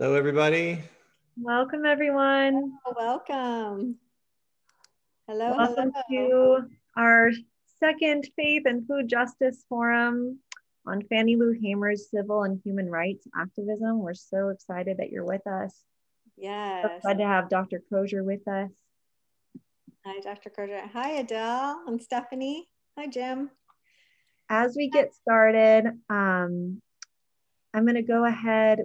Hello, everybody. Welcome, everyone. Welcome. Hello, Welcome to our second Faith and Food Justice Forum on Fannie Lou Hamer's civil and human rights activism. We're so excited that you're with us. Yes. So glad to have Dr. Crozier with us. Hi, Dr. Crozier. Hi, Adele. I'm Stephanie. Hi, Jim. As we get started, I'm going to go ahead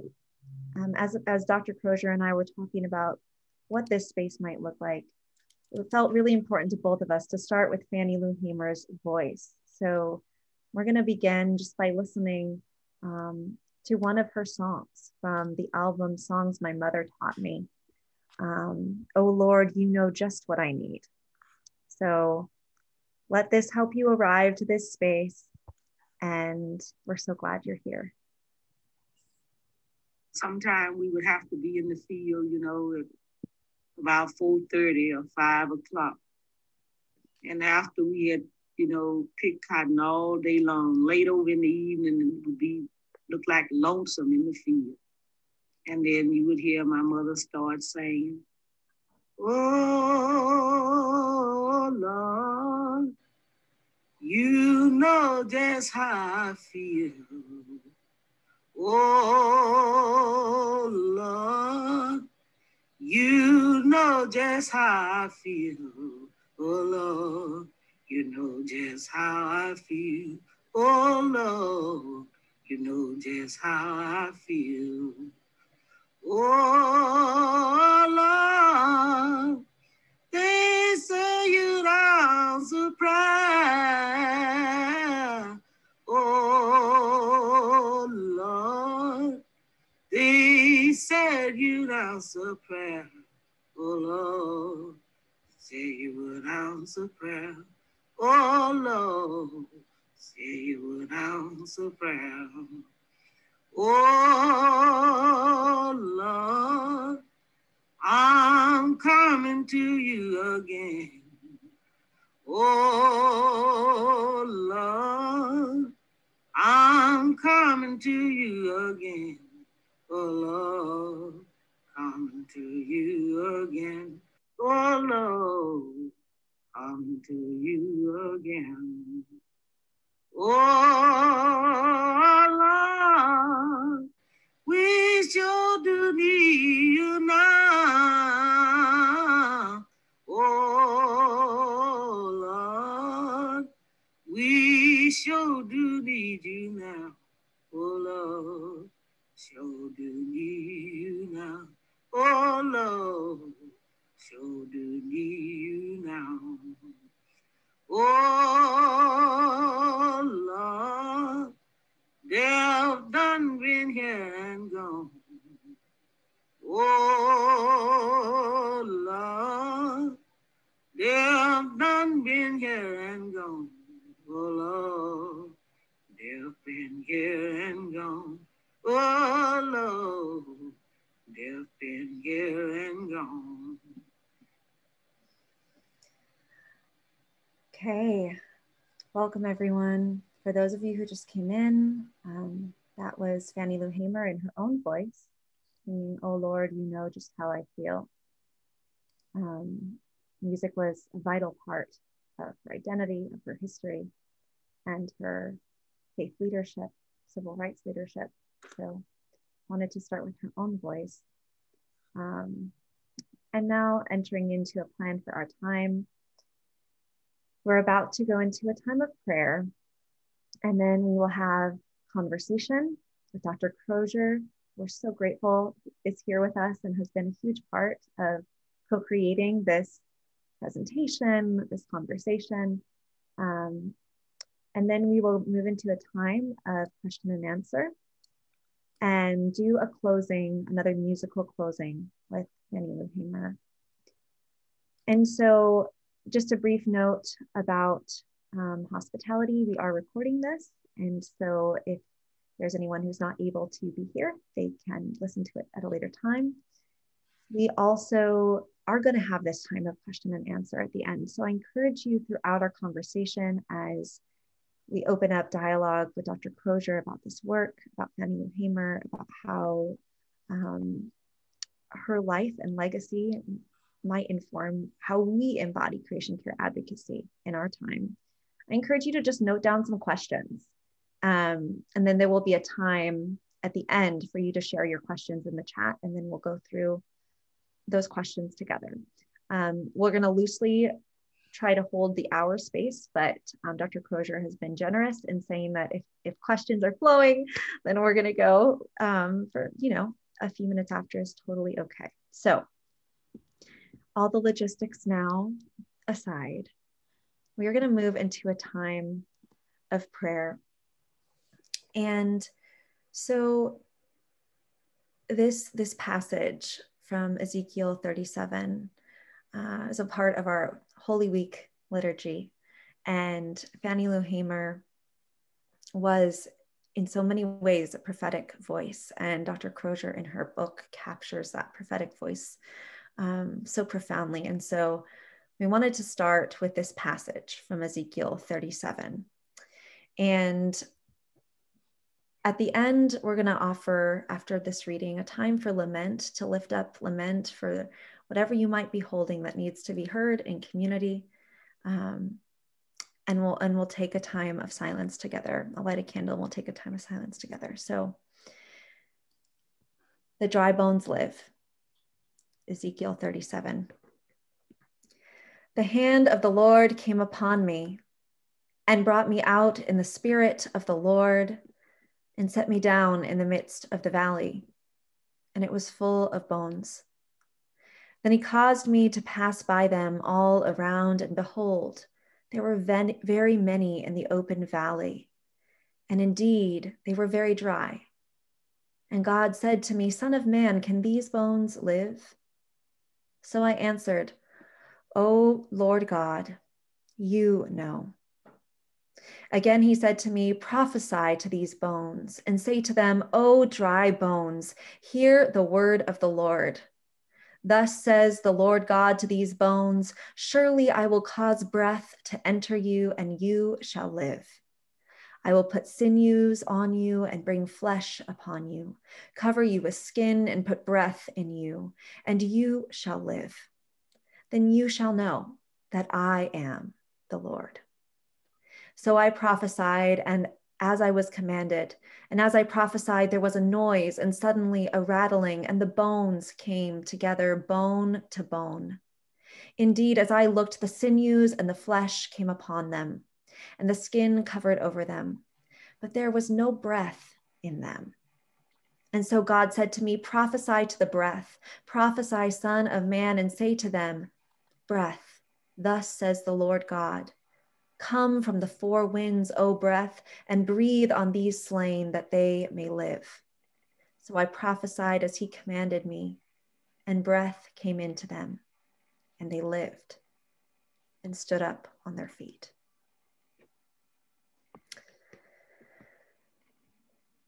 as Dr. Crozier and I were talking about what this space might look like. It felt really important to both of us to start with Fannie Lou Hamer's voice. So we're going to begin just by listening to one of her songs from the album Songs My Mother Taught Me. Oh Lord, you know just what I need. So let this help you arrive to this space, and we're so glad you're here. Sometimes we would have to be in the field, at about 4:30 or 5 o'clock. And after we had, picked cotton all day long, late over in the evening, it would look like lonesome in the field. And then you would hear my mother start saying, "Oh, Lord, you know just how I feel. Oh, Lord, you know just how I feel. Oh, Lord, you know just how I feel. Oh, Lord, you know just how I feel. Oh, Lord, they say you don't surprise. Oh, Lord, they said you'd answer prayer. Oh, Lord, say you would answer prayer. Oh, Lord, say you would answer prayer. Oh, Lord, I'm coming to you again. Oh, Lord, I'm coming to you again. Oh, Lord, coming to you again. Oh, Lord, coming to you again. Oh, Lord, we sure do need you now. Oh, Lord, we sure do need you now. Oh, Lord, sure do need you now. Oh, Lord, sure do need you now. Oh, Lord, they've done been here and gone. Oh, Lord, they've done been here and gone. Oh, Lord, they've been here and gone. Oh, Lord, they've been here and gone. Okay, welcome everyone. For those of you who just came in, that was Fannie Lou Hamer in her own voice, singing, "Oh Lord, you know just how I feel." Music was a vital part of her identity, of her history, and her faith leadership, civil rights leadership. So wanted to start with her own voice. And now entering into a plan for our time. We're about to go into a time of prayer, and then we will have conversation with Dr. Crozier. We're so grateful is here with us and has been a huge part of co-creating this presentation, this conversation. And then we will move into a time of question and answer and do a closing, another musical closing with Fannie Lou Hamer. And so just a brief note about hospitality. We are recording this. And so if there's anyone who's not able to be here, they can listen to it at a later time. We also are going to have this time of question and answer at the end. So I encourage you throughout our conversation as we open up dialogue with Dr. Crozier about this work, about Fannie Lou Hamer, about how her life and legacy might inform how we embody creation care advocacy in our time. I encourage you to just note down some questions. And then there will be a time at the end for you to share your questions in the chat, and then we'll go through those questions together. We're going to loosely try to hold the hour space, but Dr. Crozier has been generous in saying that if questions are flowing, then we're going to go for, a few minutes after is totally okay. So all the logistics now aside, we are going to move into a time of prayer. And so this passage from Ezekiel 37 is a part of our Holy Week liturgy. And Fannie Lou Hamer was in so many ways a prophetic voice. And Dr. Crozier in her book captures that prophetic voice so profoundly. And so we wanted to start with this passage from Ezekiel 37. And at the end, we're going to offer, after this reading, a time for lament, to lift up lament for whatever you might be holding that needs to be heard in community. And we'll take a time of silence together. I'll light a candle and we'll take a time of silence together. So the dry bones live. Ezekiel 37. The hand of the Lord came upon me and brought me out in the spirit of the Lord and set me down in the midst of the valley, and it was full of bones. Then he caused me to pass by them all around, and behold, there were very many in the open valley, and indeed they were very dry. And God said to me, Son of man, can these bones live? So I answered, O Lord God, you know. Again, he said to me, prophesy to these bones and say to them, O dry bones, hear the word of the Lord. Thus says the Lord God to these bones, surely I will cause breath to enter you and you shall live. I will put sinews on you and bring flesh upon you, cover you with skin and put breath in you, and you shall live. Then you shall know that I am the Lord. So I prophesied, and as I was commanded, and as I prophesied, there was a noise and suddenly a rattling, and the bones came together, bone to bone. Indeed, as I looked, the sinews and the flesh came upon them, and the skin covered over them, but there was no breath in them. And so God said to me, prophesy to the breath, prophesy, Son of man, and say to them, breath, thus says the Lord God. Come from the four winds, O breath, and breathe on these slain that they may live. So I prophesied as he commanded me, and breath came into them, and they lived and stood up on their feet.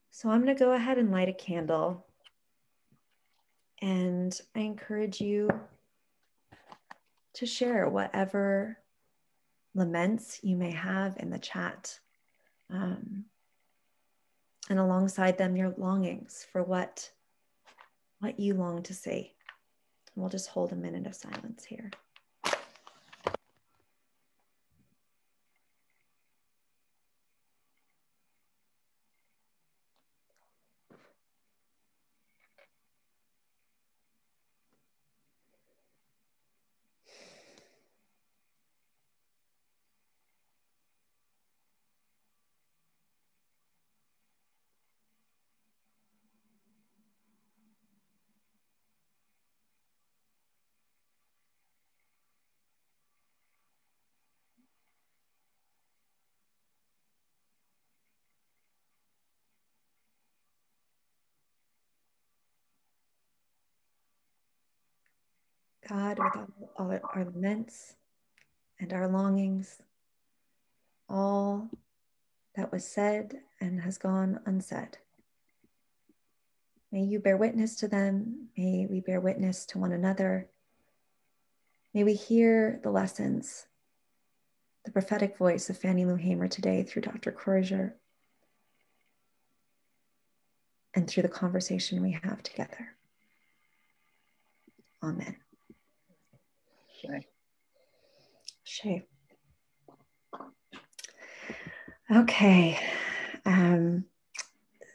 So I'm going to go ahead and light a candle, and I encourage you to share whatever laments you may have in the chat, and alongside them your longings for what you long to say. And we'll just hold a minute of silence here. God, with all our laments and our longings, all that was said and has gone unsaid, may you bear witness to them. May we bear witness to one another. May we hear the lessons, the prophetic voice of Fannie Lou Hamer today through Dr. Crozier. and through the conversation we have together. Amen. Shay. Okay.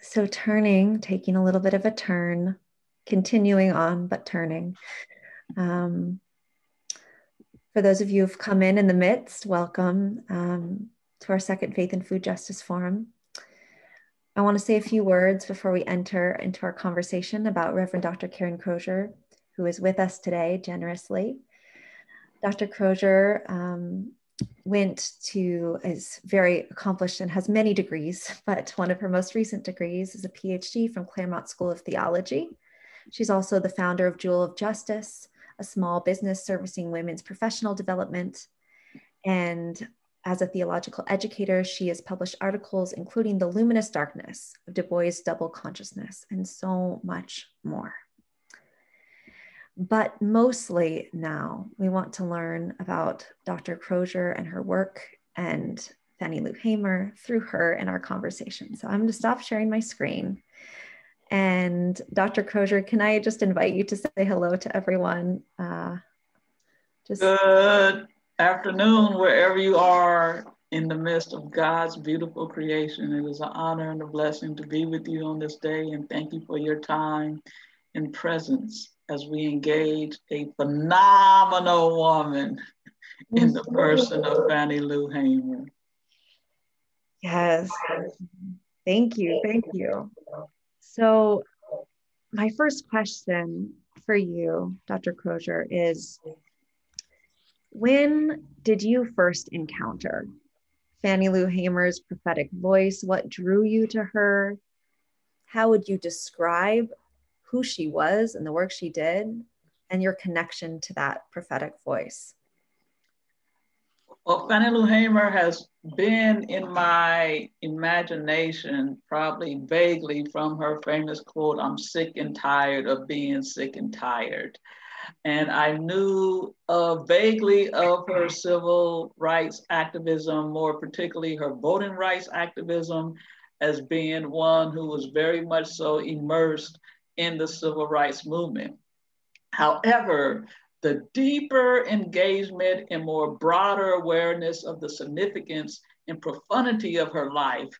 So taking a little bit of a turn, continuing on, but turning. For those of you who've come in the midst, welcome to our second Faith and Food Justice Forum. I want to say a few words before we enter into our conversation about Reverend Dr. Karen Crozier, who is with us today generously. Dr. Crozier is very accomplished and has many degrees, but one of her most recent degrees is a PhD from Claremont School of Theology. She's also the founder of Jewel of Justice, a small business servicing women's professional development. And as a theological educator, she has published articles including The Luminous Darkness of Du Bois' Double Consciousness and so much more. But mostly now we want to learn about Dr. Crozier and her work and Fannie Lou Hamer through her in our conversation. So I'm going to stop sharing my screen. And Dr. Crozier, can I just invite you to say hello to everyone? Good afternoon, wherever you are in the midst of God's beautiful creation. It is an honor and a blessing to be with you on this day. And thank you for your time and presence as we engage a phenomenal woman in the person of Fannie Lou Hamer. Yes, thank you, thank you. So my first question for you, Dr. Crozier, is when did you first encounter Fannie Lou Hamer's prophetic voice? What drew you to her? How would you describe who she was and the work she did and your connection to that prophetic voice? Well, Fannie Lou Hamer has been in my imagination, probably vaguely, from her famous quote, "I'm sick and tired of being sick and tired." And I knew vaguely of her civil rights activism, more particularly her voting rights activism, as being one who was very much so immersed in the civil rights movement. However, the deeper engagement and more broader awareness of the significance and profundity of her life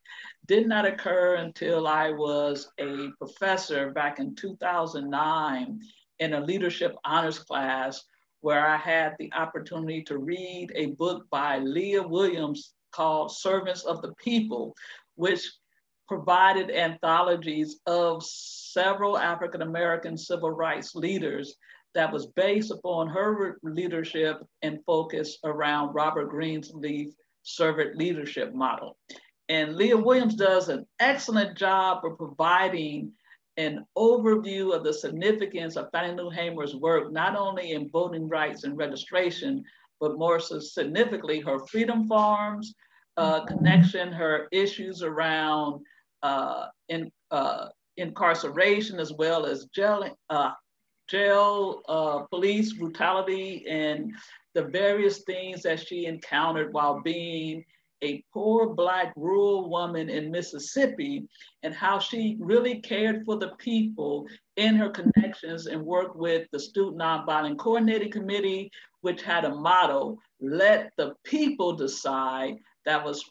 did not occur until I was a professor back in 2009 in a leadership honors class, where I had the opportunity to read a book by Leah Williams called Servants of the People, which provided anthologies of several African-American civil rights leaders that was based upon her leadership and focus around Robert Greenleaf's servant leadership model. And Leah Williams does an excellent job of providing an overview of the significance of Fannie Lou Hamer's work, not only in voting rights and registration, but more so significantly her freedom farms connection, her issues around incarceration, as well as jail, police brutality, and the various things that she encountered while being a poor Black rural woman in Mississippi, and how she really cared for the people in her connections and worked with the Student Nonviolent Coordinating Committee, which had a motto, "Let the people decide," that was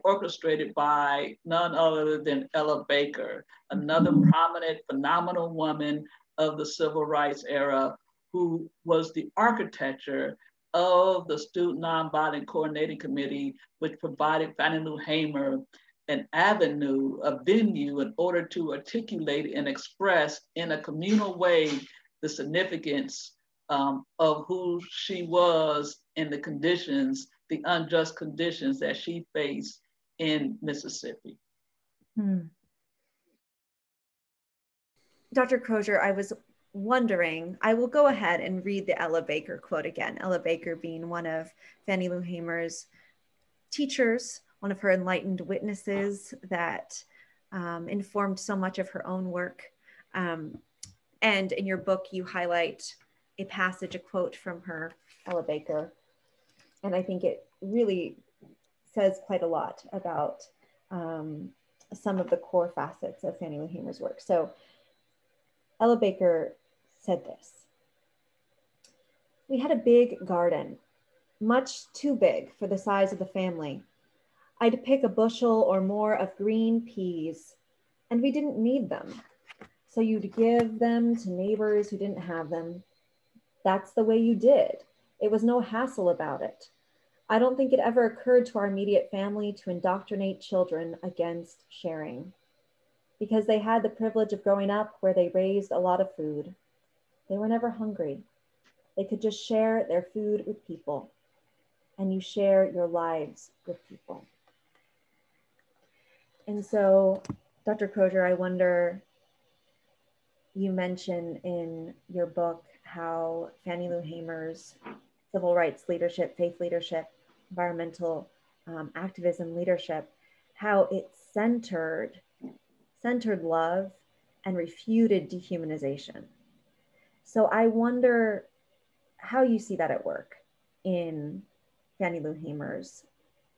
orchestrated by none other than Ella Baker, another prominent, phenomenal woman of the civil rights era, who was the architecture of the Student Nonviolent Coordinating Committee, which provided Fannie Lou Hamer an avenue, a venue, in order to articulate and express in a communal way the significance of who she was and the conditions, the unjust conditions that she faced in Mississippi. Dr. Crozier, I was wondering, I will go ahead and read the Ella Baker quote again. Ella Baker being one of Fannie Lou Hamer's teachers, one of her enlightened witnesses that informed so much of her own work. And in your book, you highlight a passage, a quote from her, Ella Baker. And I think it really says quite a lot about some of the core facets of Fannie Lou Hamer's work. So Ella Baker said this: "We had a big garden, much too big for the size of the family. I'd pick a bushel or more of green peas, and we didn't need them. So you'd give them to neighbors who didn't have them. That's the way you did. It was no hassle about it. I don't think it ever occurred to our immediate family to indoctrinate children against sharing, because they had the privilege of growing up where they raised a lot of food. They were never hungry. They could just share their food with people, and you share your lives with people." And so, Dr. Crozier, I wonder, you mention in your book how Fannie Lou Hamer's civil rights leadership, faith leadership, environmental activism leadership, how it centered love and refuted dehumanization. So I wonder how you see that at work in Fannie Lou Hamer's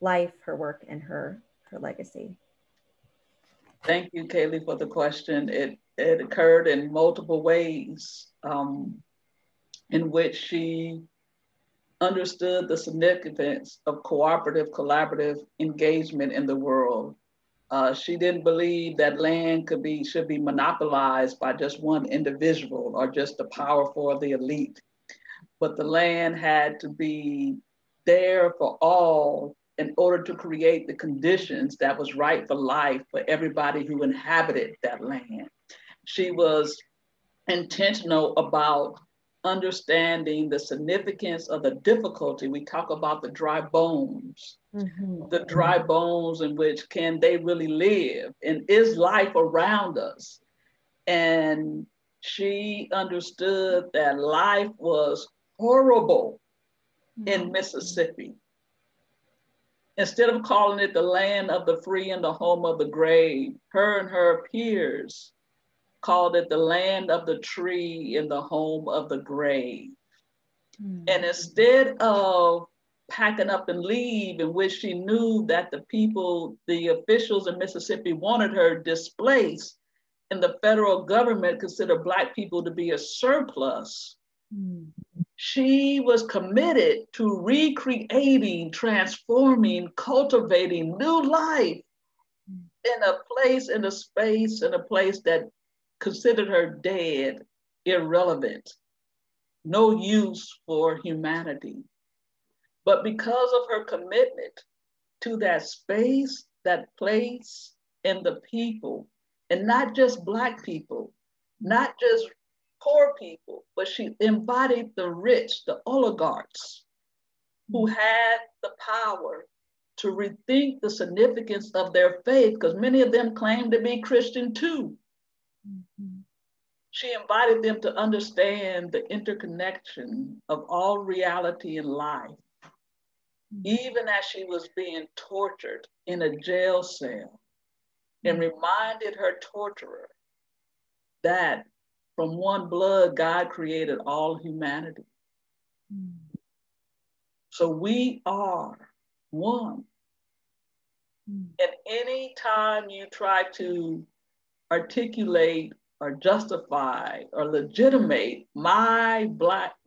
life, her work, and her legacy. Thank you, Kaylee, for the question. It occurred in multiple ways in which she understood the significance of cooperative, collaborative engagement in the world. She didn't believe that land should be monopolized by just one individual or just the powerful or the elite, but the land had to be there for all in order to create the conditions that was right for life for everybody who inhabited that land. She was intentional about understanding the significance of the difficulty. We talk about the dry bones, the dry bones in which can they really live, and is life around us? And she understood that life was horrible in Mississippi. Instead of calling it the land of the free and the home of the grave, her and her peers called it the land of the tree and the home of the grave. And instead of packing up and leave, in which she knew that the officials in Mississippi wanted her displaced, and the federal government considered Black people to be a surplus, she was committed to recreating, transforming, cultivating new life in a place, in a space, in a place that considered her dead, irrelevant, no use for humanity. But because of her commitment to that space, that place, and the people, and not just Black people, not just poor people, but she embodied the rich, the oligarchs, who had the power to rethink the significance of their faith, because many of them claimed to be Christian too. She invited them to understand the interconnection of all reality in life, even as she was being tortured in a jail cell, and reminded her torturer that from one blood, God created all humanity. So we are one. And any time you try to articulate or justify or legitimate my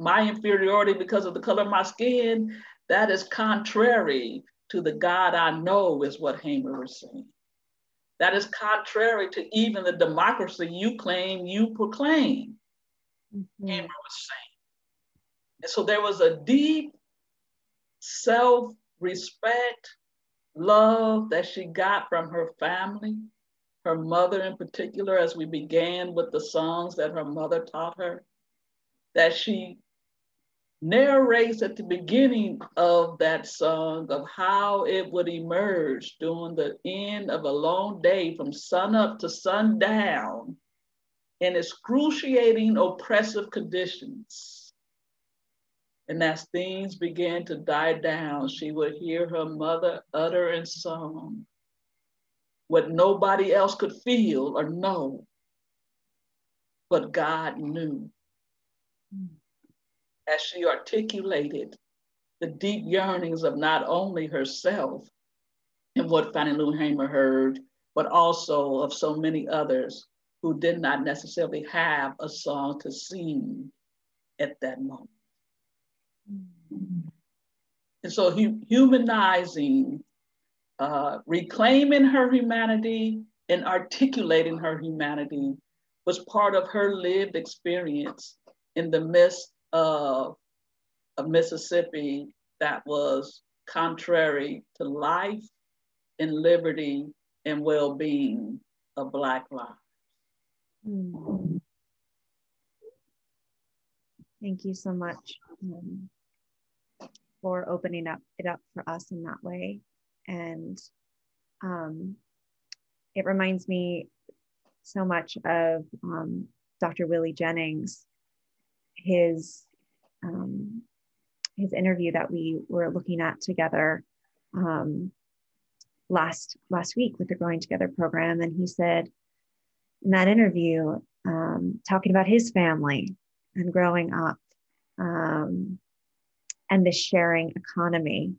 inferiority because of the color of my skin, that is contrary to the God I know, is what Hamer was saying. That is contrary to even the democracy you claim you proclaim, Hamer was saying. And so there was a deep self-respect, love that she got from her family, her mother in particular, as we began with the songs that her mother taught her, that she narrates at the beginning of that song of how it would emerge during the end of a long day from sun up to sundown in excruciating oppressive conditions. And as things began to die down, she would hear her mother utter in song what nobody else could feel or know, but God knew. As she articulated the deep yearnings of not only herself and what Fannie Lou Hamer heard, but also of so many others who did not necessarily have a song to sing at that moment. And so humanizing, reclaiming her humanity and articulating her humanity was part of her lived experience in the midst of a Mississippi that was contrary to life and liberty and well-being of Black lives. Thank you so much for opening it up for us in that way. And it reminds me so much of Dr. Willie Jennings, his interview that we were looking at together last week with the Growing Together program. And he said in that interview, talking about his family and growing up and the sharing economy,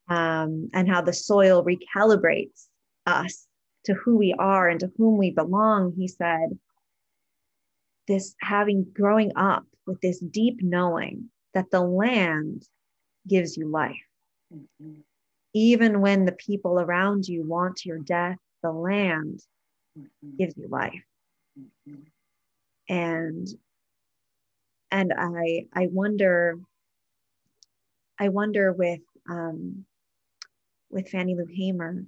and how the soil recalibrates us to who we are and to whom we belong. He said, growing up with this deep knowing that the land gives you life. Even when the people around you want your death, the land gives you life. And I wonder with Fannie Lou Hamer,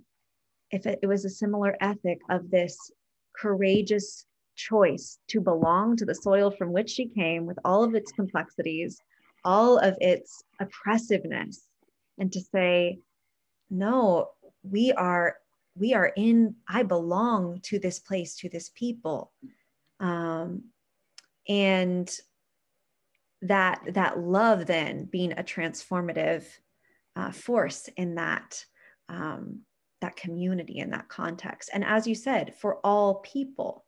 if it was a similar ethic of this courageous choice to belong to the soil from which she came, with all of its complexities, all of its oppressiveness, and to say, no, I belong to this place, to this people. And that love then being a transformative force in that community, in that context. And as you said, for all people,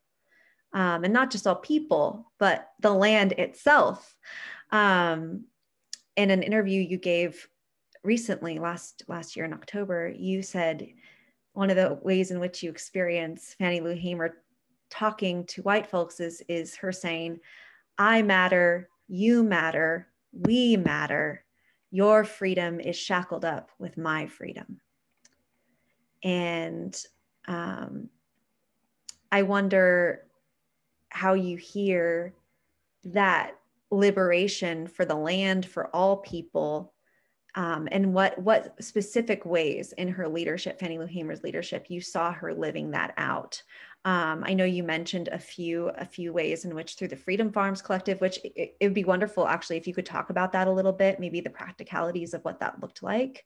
and not just all people, but the land itself. In an interview you gave recently, last year in October, you said one of the ways in which you experience Fannie Lou Hamer talking to white folks is her saying, I matter, you matter, we matter. Your freedom is shackled up with my freedom. And I wonder how you hear that liberation for the land, for all people, and what specific ways in her leadership, Fannie Lou Hamer's leadership, you saw her living that out. I know you mentioned a few ways in which through the Freedom Farms Collective, which it would be wonderful actually if you could talk about that a little bit, maybe the practicalities of what that looked like,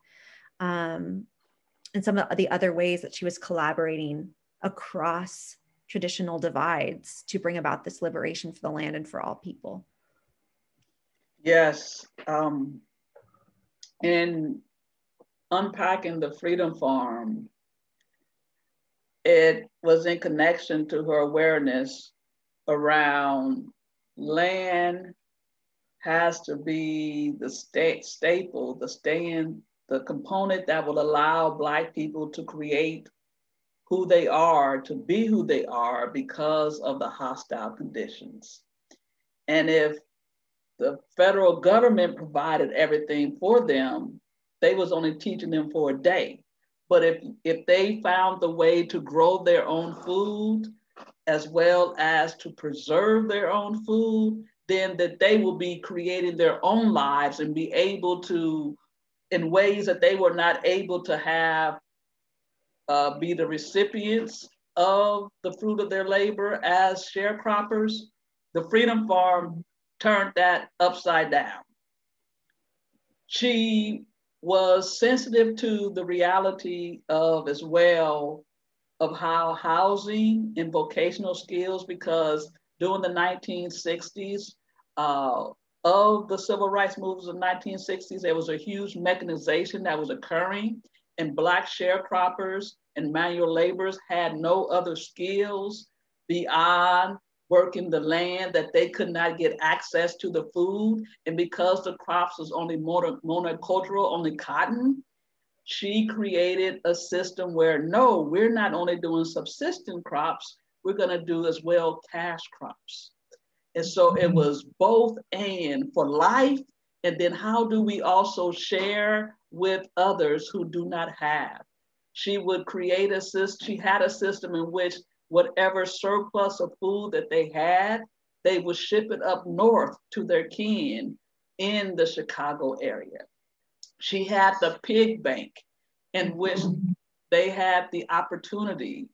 and some of the other ways that she was collaborating across traditional divides to bring about this liberation for the land and for all people. Yes, in unpacking the Freedom Farm, it was in connection to her awareness around land has to be the staple, the component that will allow Black people to create who they are, to be who they are because of the hostile conditions. And if the federal government provided everything for them, they was only teaching them for a day. But if they found the way to grow their own food, as well as to preserve their own food, then that they will be creating their own lives and be able to, in ways that they were not able to have, be the recipients of the fruit of their labor as sharecroppers. The Freedom Farm turned that upside down. She was sensitive to the reality of, as well, of how housing and vocational skills, because during the 1960s, of the civil rights movements of the 1960s, there was a huge mechanization that was occurring, and Black sharecroppers and manual laborers had no other skills beyond working the land, that they could not get access to the food. And because the crops was only monocultural, only cotton, she created a system where, no, we're not only doing subsistence crops, we're gonna do as well cash crops. And so it was both and for life, and then how do we also share with others who do not have? She would create a system, she had a system in which whatever surplus of food that they had, they would ship it up north to their kin in the Chicago area. She had the pig bank in which they had the opportunity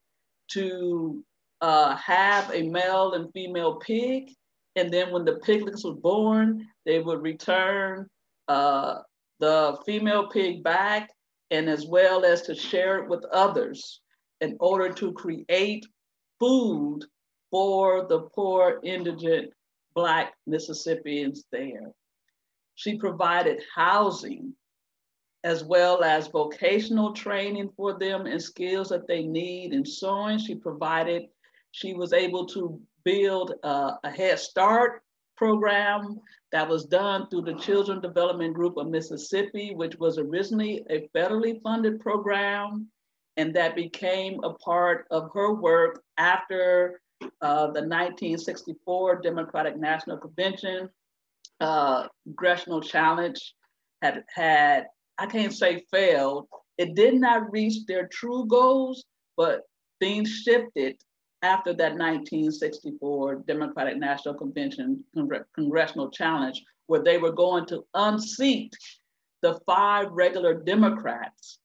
to have a male and female pig. And then when the piglets were born, they would return the female pig back, and as well as to share it with others in order to create food for the poor indigent Black Mississippians there. She provided housing as well as vocational training for them and skills that they need in sewing. She was able to build a Head Start program that was done through the Children Development Group of Mississippi, which was originally a federally funded program, and that became a part of her work after the 1964 Democratic National Convention. Congressional Challenge had, I can't say failed, it did not reach their true goals, but things shifted after that 1964 Democratic National Convention Congressional Challenge, where they were going to unseat the 5 regular Democrats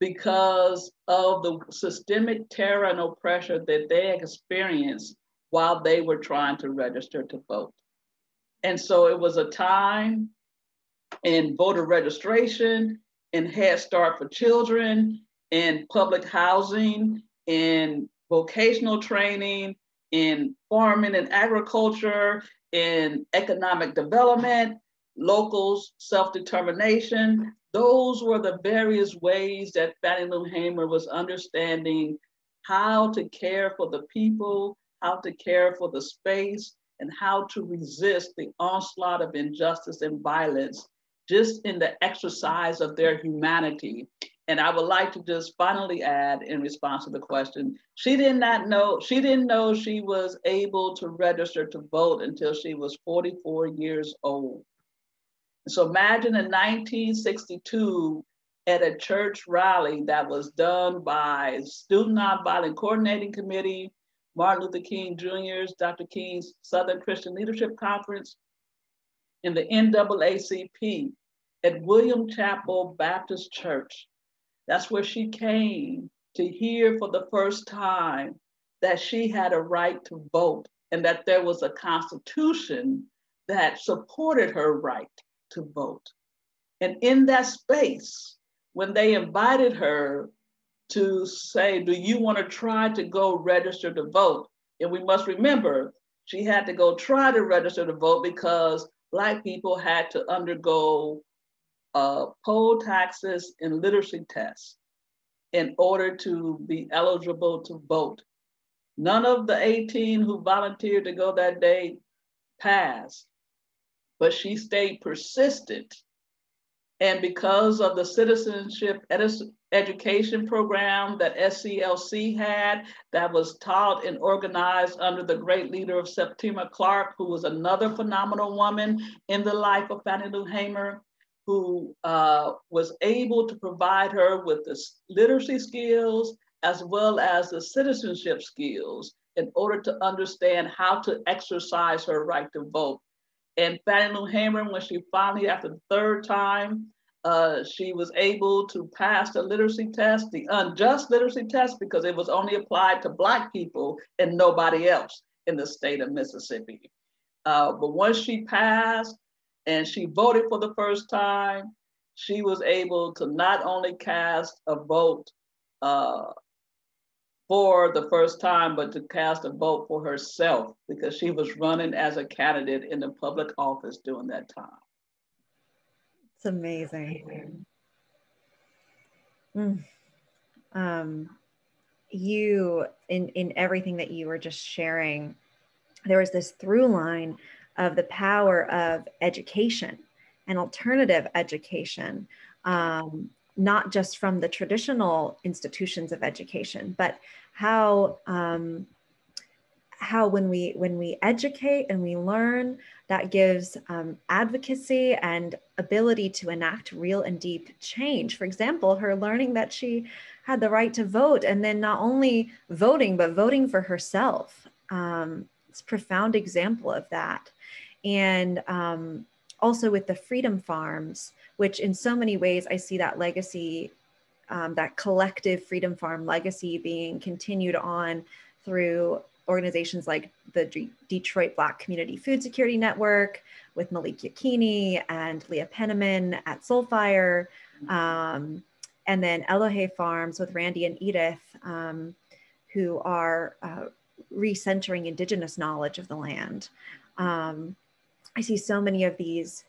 because of the systemic terror and oppression that they experienced while they were trying to register to vote. And so it was a time in voter registration, in Head Start for children, in public housing, in vocational training, in farming and agriculture, in economic development, local self-determination. Those were the various ways that Fannie Lou Hamer was understanding how to care for the people, how to care for the space, and how to resist the onslaught of injustice and violence just in the exercise of their humanity. And I would like to just finally add in response to the question, she didn't know she was able to register to vote until she was 44 years old. So imagine in 1962 at a church rally that was done by Student Nonviolent Coordinating Committee, Martin Luther King Jr.'s, Dr. King's Southern Christian Leadership Conference, in the NAACP at William Chapel Baptist Church. That's where she came to hear for the first time that she had a right to vote and that there was a constitution that supported her right to vote. And in that space, when they invited her to say, do you want to try to go register to vote? And we must remember, she had to go try to register to vote because Black people had to undergo poll taxes and literacy tests in order to be eligible to vote. None of the 18 who volunteered to go that day passed, but she stayed persistent. And because of the citizenship education program that SCLC had, that was taught and organized under the great leader of Septima Clark, who was another phenomenal woman in the life of Fannie Lou Hamer, who was able to provide her with the literacy skills as well as the citizenship skills in order to understand how to exercise her right to vote. And Fannie Lou Hamer, when she finally, after the 3rd time, she was able to pass the literacy test, the unjust literacy test, because it was only applied to Black people and nobody else in the state of Mississippi. But once she passed and she voted for the first time, she was able to not only cast a vote for the first time, but to cast a vote for herself because she was running as a candidate in the public office during that time. It's amazing. You, in everything that you were just sharing, there was this through line of the power of education and alternative education not just from the traditional institutions of education, but how when we educate and we learn, that gives advocacy and ability to enact real and deep change. For example, her learning that she had the right to vote, and then not only voting, but voting for herself. It's a profound example of that. And also with the Freedom Farms, which in so many ways I see that legacy, that collective Freedom Farm legacy being continued on through organizations like the Detroit Black Community Food Security Network with Malik Yakini and Leah Penniman at Soulfire, and then Elohe Farms with Randy and Edith, who are recentering Indigenous knowledge of the land. I see so many of these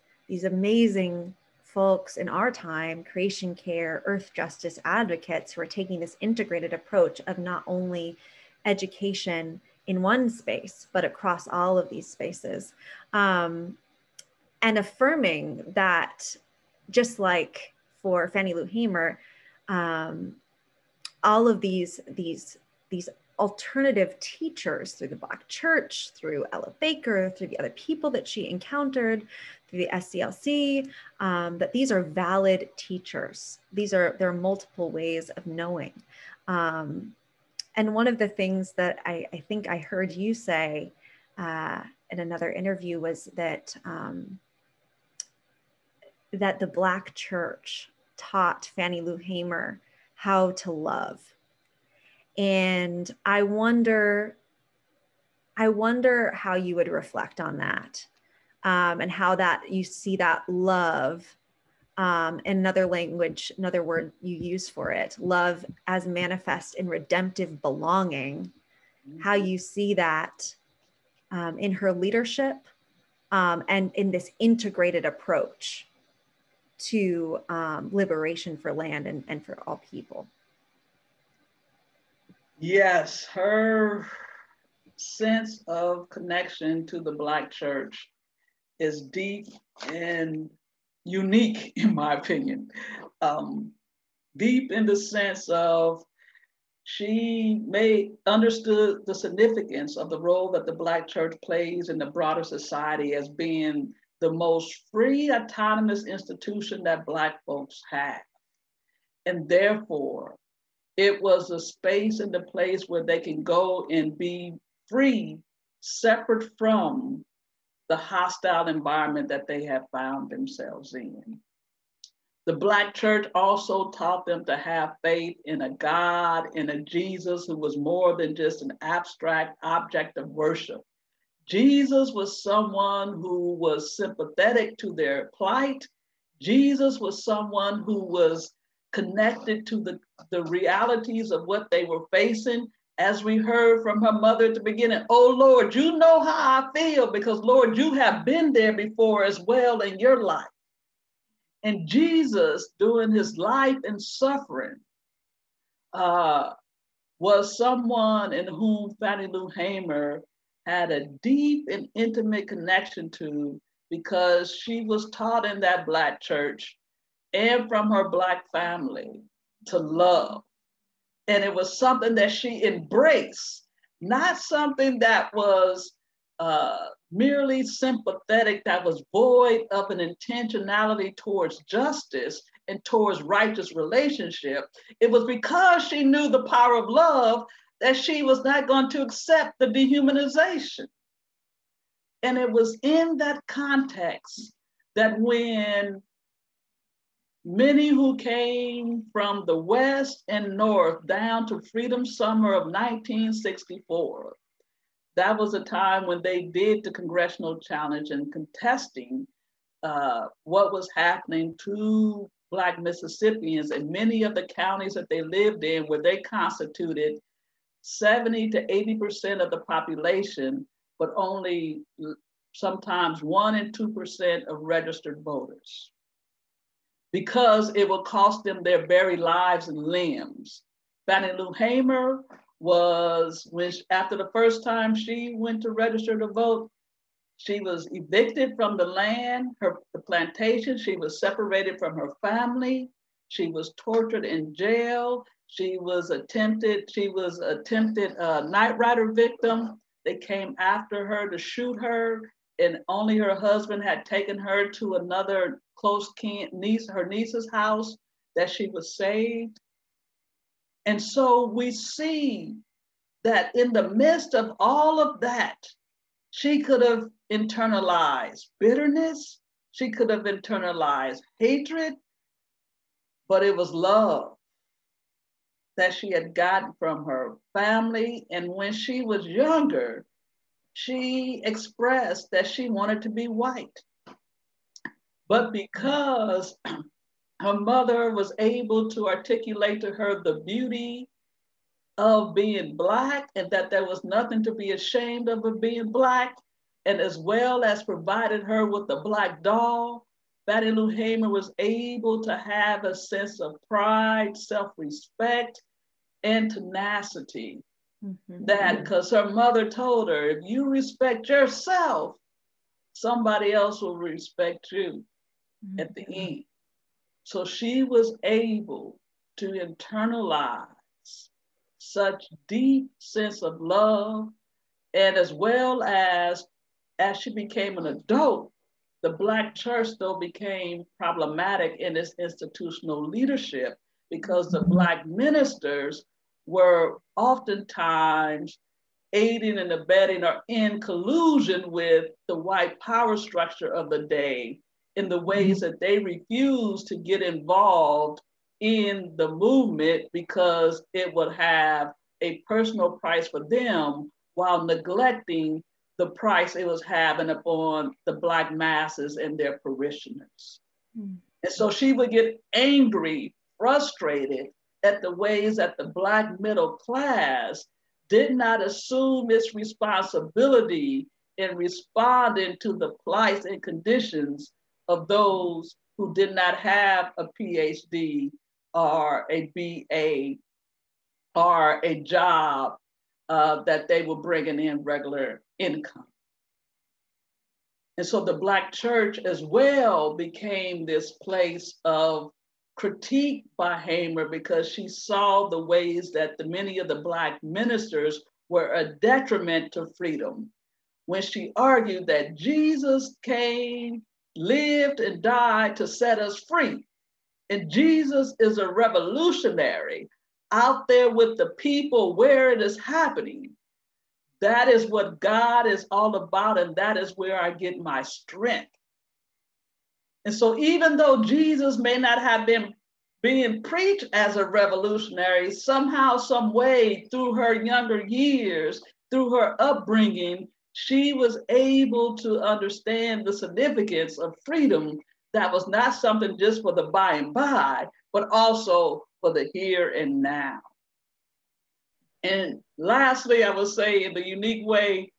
amazing folks in our time, creation care, earth justice advocates, who are taking this integrated approach of not only education in one space, but across all of these spaces. And affirming that, just like for Fannie Lou Hamer, all of these alternative teachers through the Black church, through Ella Baker, through the other people that she encountered, through the SCLC, that these are valid teachers. There are multiple ways of knowing. And one of the things that I think I heard you say in another interview was that that the Black church taught Fannie Lou Hamer how to love. And I wonder how you would reflect on that, and how that you see that love, another language, another word you use for it, love as manifest in redemptive belonging, how you see that in her leadership, and in this integrated approach to liberation for land and for all people. Yes, her sense of connection to the Black church is deep and unique, in my opinion. Deep in the sense of she understood the significance of the role that the Black church plays in the broader society as being the most free, autonomous institution that Black folks have. And therefore, it was a space and the place where they can go and be free, separate from the hostile environment that they have found themselves in. The Black church also taught them to have faith in a God, in a Jesus who was more than just an abstract object of worship. Jesus was someone who was sympathetic to their plight. Jesus was someone who was connected to the realities of what they were facing. As we heard from her mother at the beginning, oh Lord, you know how I feel, because Lord, you have been there before as well in your life. And Jesus, during his life and suffering, was someone in whom Fannie Lou Hamer had a deep and intimate connection to, because she was taught in that Black church and from her Black family to love. And it was something that she embraced, not something that was merely sympathetic, that was void of an intentionality towards justice and towards righteous relationship. It was because she knew the power of love that she was not going to accept the dehumanization. And it was in that context that when many who came from the West and North down to Freedom Summer of 1964, that was a time when they did the congressional challenge and contesting what was happening to Black Mississippians in many of the counties that they lived in, where they constituted 70 to 80% of the population, but only sometimes 1% and 2% of registered voters, because it would cost them their very lives and limbs. Fannie Lou Hamer was, after the first time she went to register to vote, she was evicted from the land, the plantation. She was separated from her family. She was tortured in jail. She was attempted night rider victim. They came after her to shoot her, and only her husband had taken her to another close niece, her niece's house, that she was saved. And so we see that in the midst of all of that, she could have internalized bitterness, she could have internalized hatred, but it was love that she had gotten from her family. And when she was younger, she expressed that she wanted to be white. But because her mother was able to articulate to her the beauty of being Black, and that there was nothing to be ashamed of being Black, and as well as provided her with a Black doll, Fannie Lou Hamer was able to have a sense of pride, self-respect, and tenacity. That because her mother told her, if you respect yourself, somebody else will respect you at the end. So she was able to internalize such deep sense of love, and as well as she became an adult, the Black church though became problematic in its institutional leadership, because the Black ministers were oftentimes aiding and abetting or in collusion with the white power structure of the day in the ways that they refused to get involved in the movement, because it would have a personal price for them while neglecting the price it was having upon the Black masses and their parishioners. And so she would get angry, frustrated at the ways that the Black middle class did not assume its responsibility in responding to the plight and conditions of those who did not have a PhD or a BA or a job that they were bringing in regular income. And so the Black church as well became this place of critique by Hamer, because she saw the ways that many of the Black ministers were a detriment to freedom, when she argued that Jesus came, lived, and died to set us free. And Jesus is a revolutionary out there with the people where it is happening. That is what God is all about, and that is where I get my strength. And so even though Jesus may not have been being preached as a revolutionary, somehow, some way, through her younger years, through her upbringing, she was able to understand the significance of freedom, that was not something just for the by and by, but also for the here and now. And lastly, I would say, in the unique way,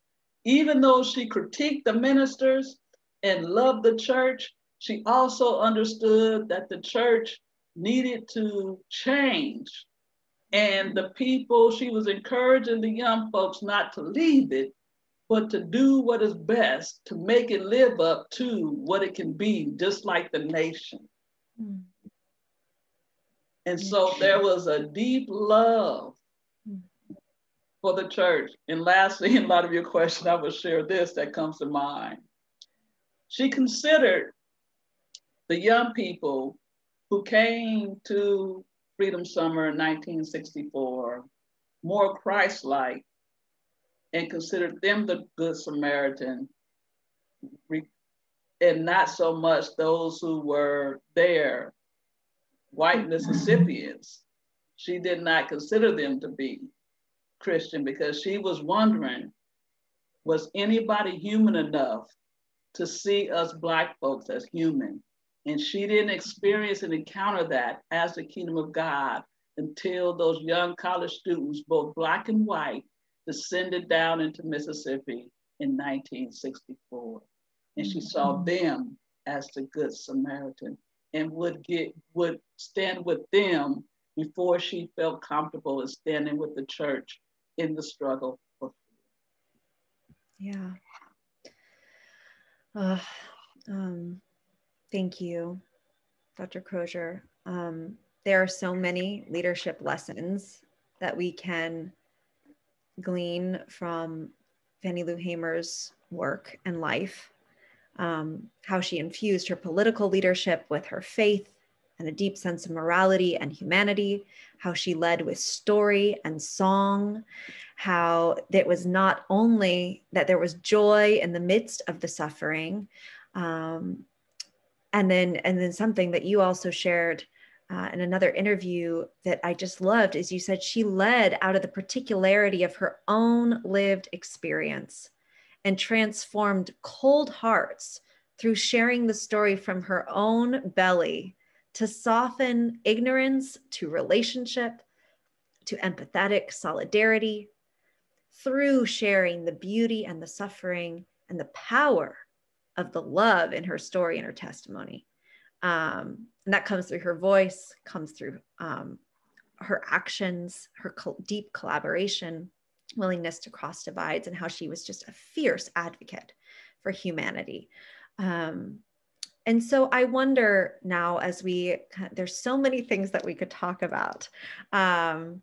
even though she critiqued the ministers and loved the church, she also understood that the church needed to change. And the people, she was encouraging the young folks not to leave it, but to do what is best to make it live up to what it can be, just like the nation. And so there was a deep love for the church. And lastly, in a lot of your questions, I will share this that comes to mind. She considered the young people who came to Freedom Summer in 1964 more Christ-like, and considered them the Good Samaritan, and not so much those who were there, white Mississippians. She did not consider them to be Christian, because she was wondering, was anybody human enough to see us Black folks as human? And she didn't experience and encounter that as the kingdom of God until those young college students, both Black and white, descended down into Mississippi in 1964. And she saw them as the Good Samaritan, and would stand with them before she felt comfortable in standing with the church in the struggle for freedom. Yeah. Thank you. Dr. Crozier. There are so many leadership lessons that we can glean from Fannie Lou Hamer's work and life. How she infused her political leadership with her faith and a deep sense of morality and humanity, how she led with story and song, how it was not only that there was joy in the midst of the suffering, and then something that you also shared in another interview that I just loved is you said she led out of the particularity of her own lived experience and transformed cold hearts through sharing the story from her own belly to soften ignorance to relationship, to empathetic solidarity, through sharing the beauty and the suffering and the power of the love in her story and her testimony. And that comes through her voice, comes through her actions, her deep collaboration, willingness to cross divides, and how she was just a fierce advocate for humanity. And so I wonder now, as there's so many things that we could talk about. And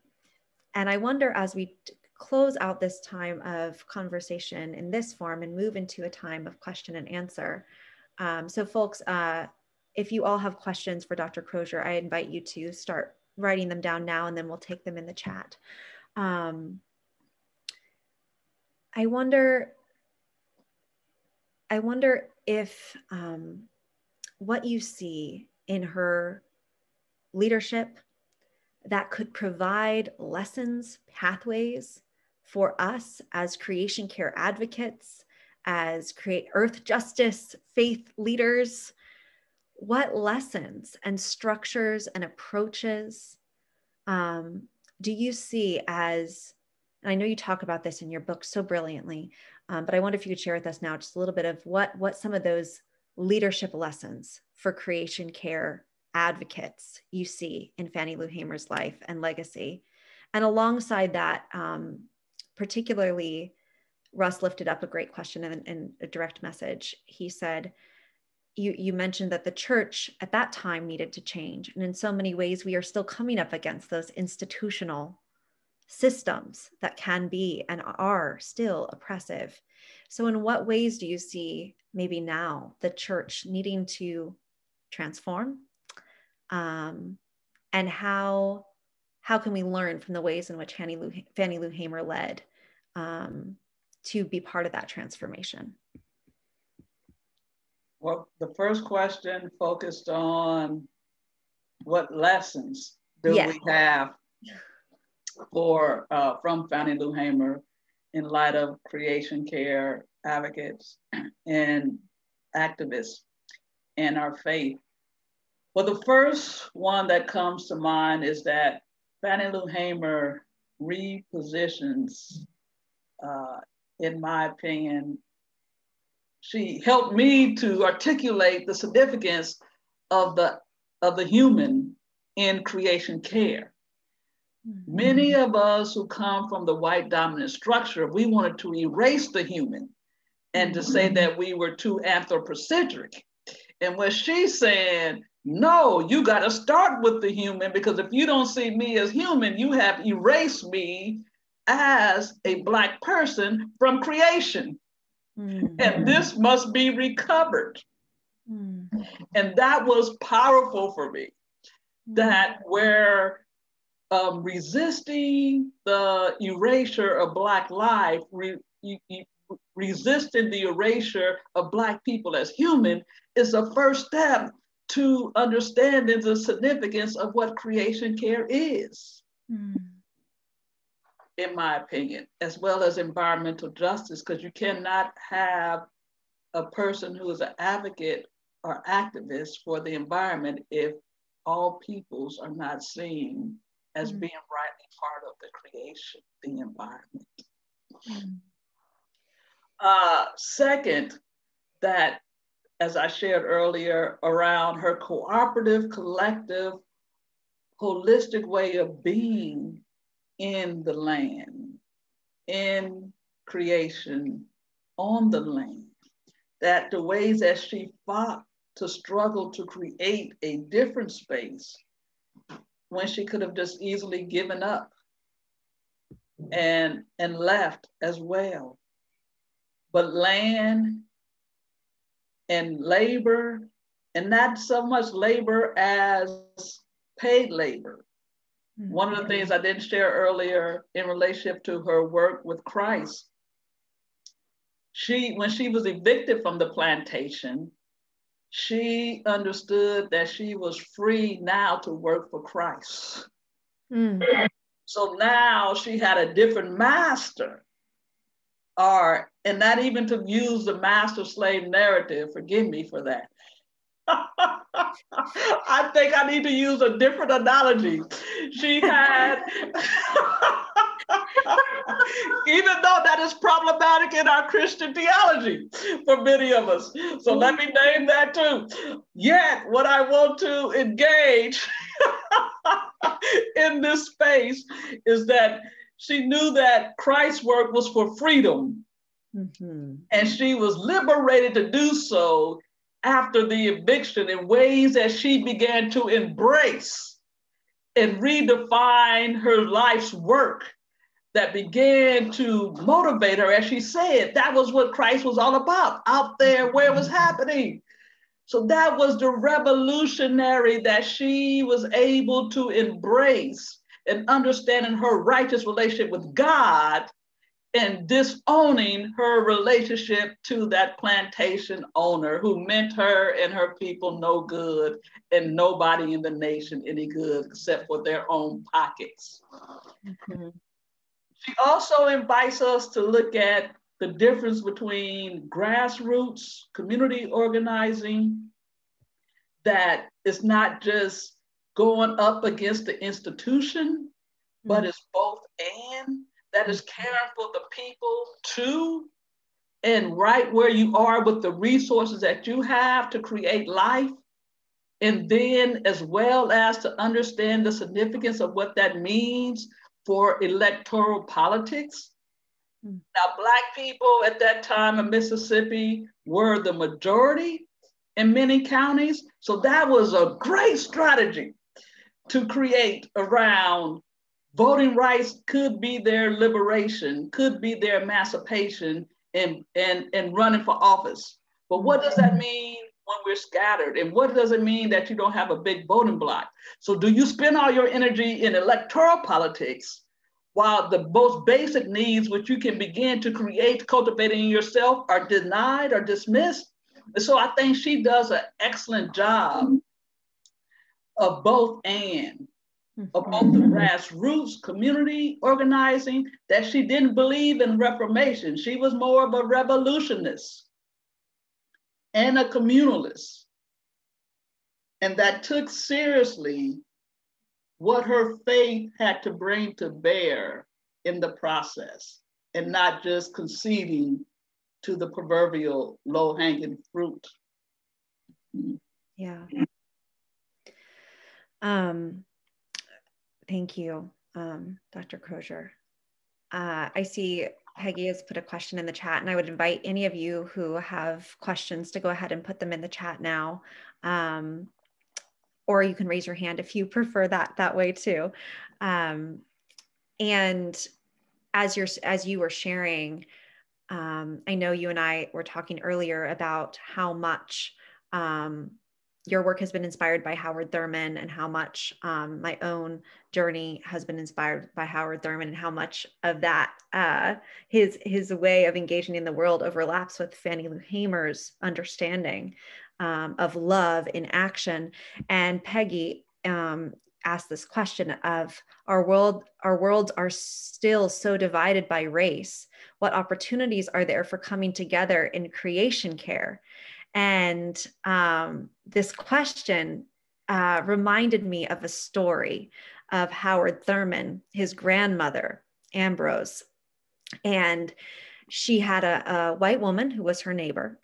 I wonder as we close out this time of conversation in this form and move into a time of question and answer. So folks, if you all have questions for Dr. Crozier, I invite you to start writing them down now, and then we'll take them in the chat. I wonder if what you see in her leadership that could provide lessons, pathways for us as creation care advocates, as earth justice, faith leaders, what lessons and structures and approaches do you see as, and I know you talk about this in your book so brilliantly, but I wonder if you could share with us now just a little bit of what some of those leadership lessons for creation care advocates you see in Fannie Lou Hamer's life and legacy. And alongside that, particularly, Russ lifted up a great question in a direct message. He said, you mentioned that the church at that time needed to change. And in so many ways, we are still coming up against those institutional systems that can be and are still oppressive. So in what ways do you see maybe now the church needing to transform? And how can we learn from the ways in which Fannie Lou Hamer led to be part of that transformation? Well, the first question focused on what lessons do we have from Fannie Lou Hamer in light of creation care advocates and activists and our faith. Well, the first one that comes to mind is that Fannie Lou Hamer repositions, in my opinion, she helped me to articulate the significance of the human in creation care. Mm-hmm. Many of us who come from the white dominant structure, we wanted to erase the human and to say that we were too anthropocentric. And what she's saying, no, you got to start with the human, because if you don't see me as human, you have erased me as a Black person from creation. Mm-hmm. And this must be recovered. Mm-hmm. And that was powerful for me, that where resisting the erasure of Black life, resisting the erasure of Black people as human is the first step to understanding the significance of what creation care is, in my opinion, as well as environmental justice, because you cannot have a person who is an advocate or activist for the environment if all peoples are not seen as being rightly part of the creation, the environment. Second, that, as I shared earlier, around her cooperative, collective, holistic way of being in the land, in creation, on the land, that the ways that she fought to struggle to create a different space when she could have just easily given up and left as well. But land and labor, and not so much labor as paid labor. One of the things I didn't share earlier in relationship to her work with Christ, when she was evicted from the plantation, she understood that she was free now to work for Christ. So now she had a different master, and not even to use the master-slave narrative, forgive me for that. I think I need to use a different analogy. She had, even though that is problematic in our Christian theology for many of us. So let me name that too. Yet, what I want to engage in this space is that she knew that Christ's work was for freedom. And she was liberated to do so after the eviction in ways that she began to embrace and redefine her life's work that began to motivate her. As she said, that was what Christ was all about, out there where it was happening. So that was the revolutionary that she was able to embrace and understand in her righteous relationship with God, and disowning her relationship to that plantation owner who meant her and her people no good, and nobody in the nation any good except for their own pockets. She also invites us to look at the difference between grassroots community organizing, that is not just going up against the institution, but it's both and. That is caring for the people too, and right where you are with the resources that you have to create life. And then as well as to understand the significance of what that means for electoral politics. Now, Black people at that time in Mississippi were the majority in many counties. So that was a great strategy to create around voting rights could be their liberation, could be their emancipation and running for office. But what does that mean when we're scattered? And what does it mean that you don't have a big voting block? So do you spend all your energy in electoral politics while the most basic needs which you can begin to create, cultivating yourself, are denied or dismissed? And so I think she does an excellent job of both and. Of both the grassroots community organizing, that she didn't believe in reformation. She was more of a revolutionist and a communalist, and that took seriously what her faith had to bring to bear in the process, and not just conceding to the proverbial low-hanging fruit. Yeah. Thank you, Dr. Crozier. I see Peggy has put a question in the chat, and I would invite any of you who have questions to go ahead and put them in the chat now. Or you can raise your hand if you prefer that way too. And as you were sharing, I know you and I were talking earlier about how much your work has been inspired by Howard Thurman, and how much my own journey has been inspired by Howard Thurman, and how much of that his way of engaging in the world overlaps with Fannie Lou Hamer's understanding of love in action. And Peggy asked this question of our worlds are still so divided by race. What opportunities are there for coming together in creation care? And this question reminded me of a story of Howard Thurman, his grandmother, Ambrose. And she had a white woman who was her neighbor.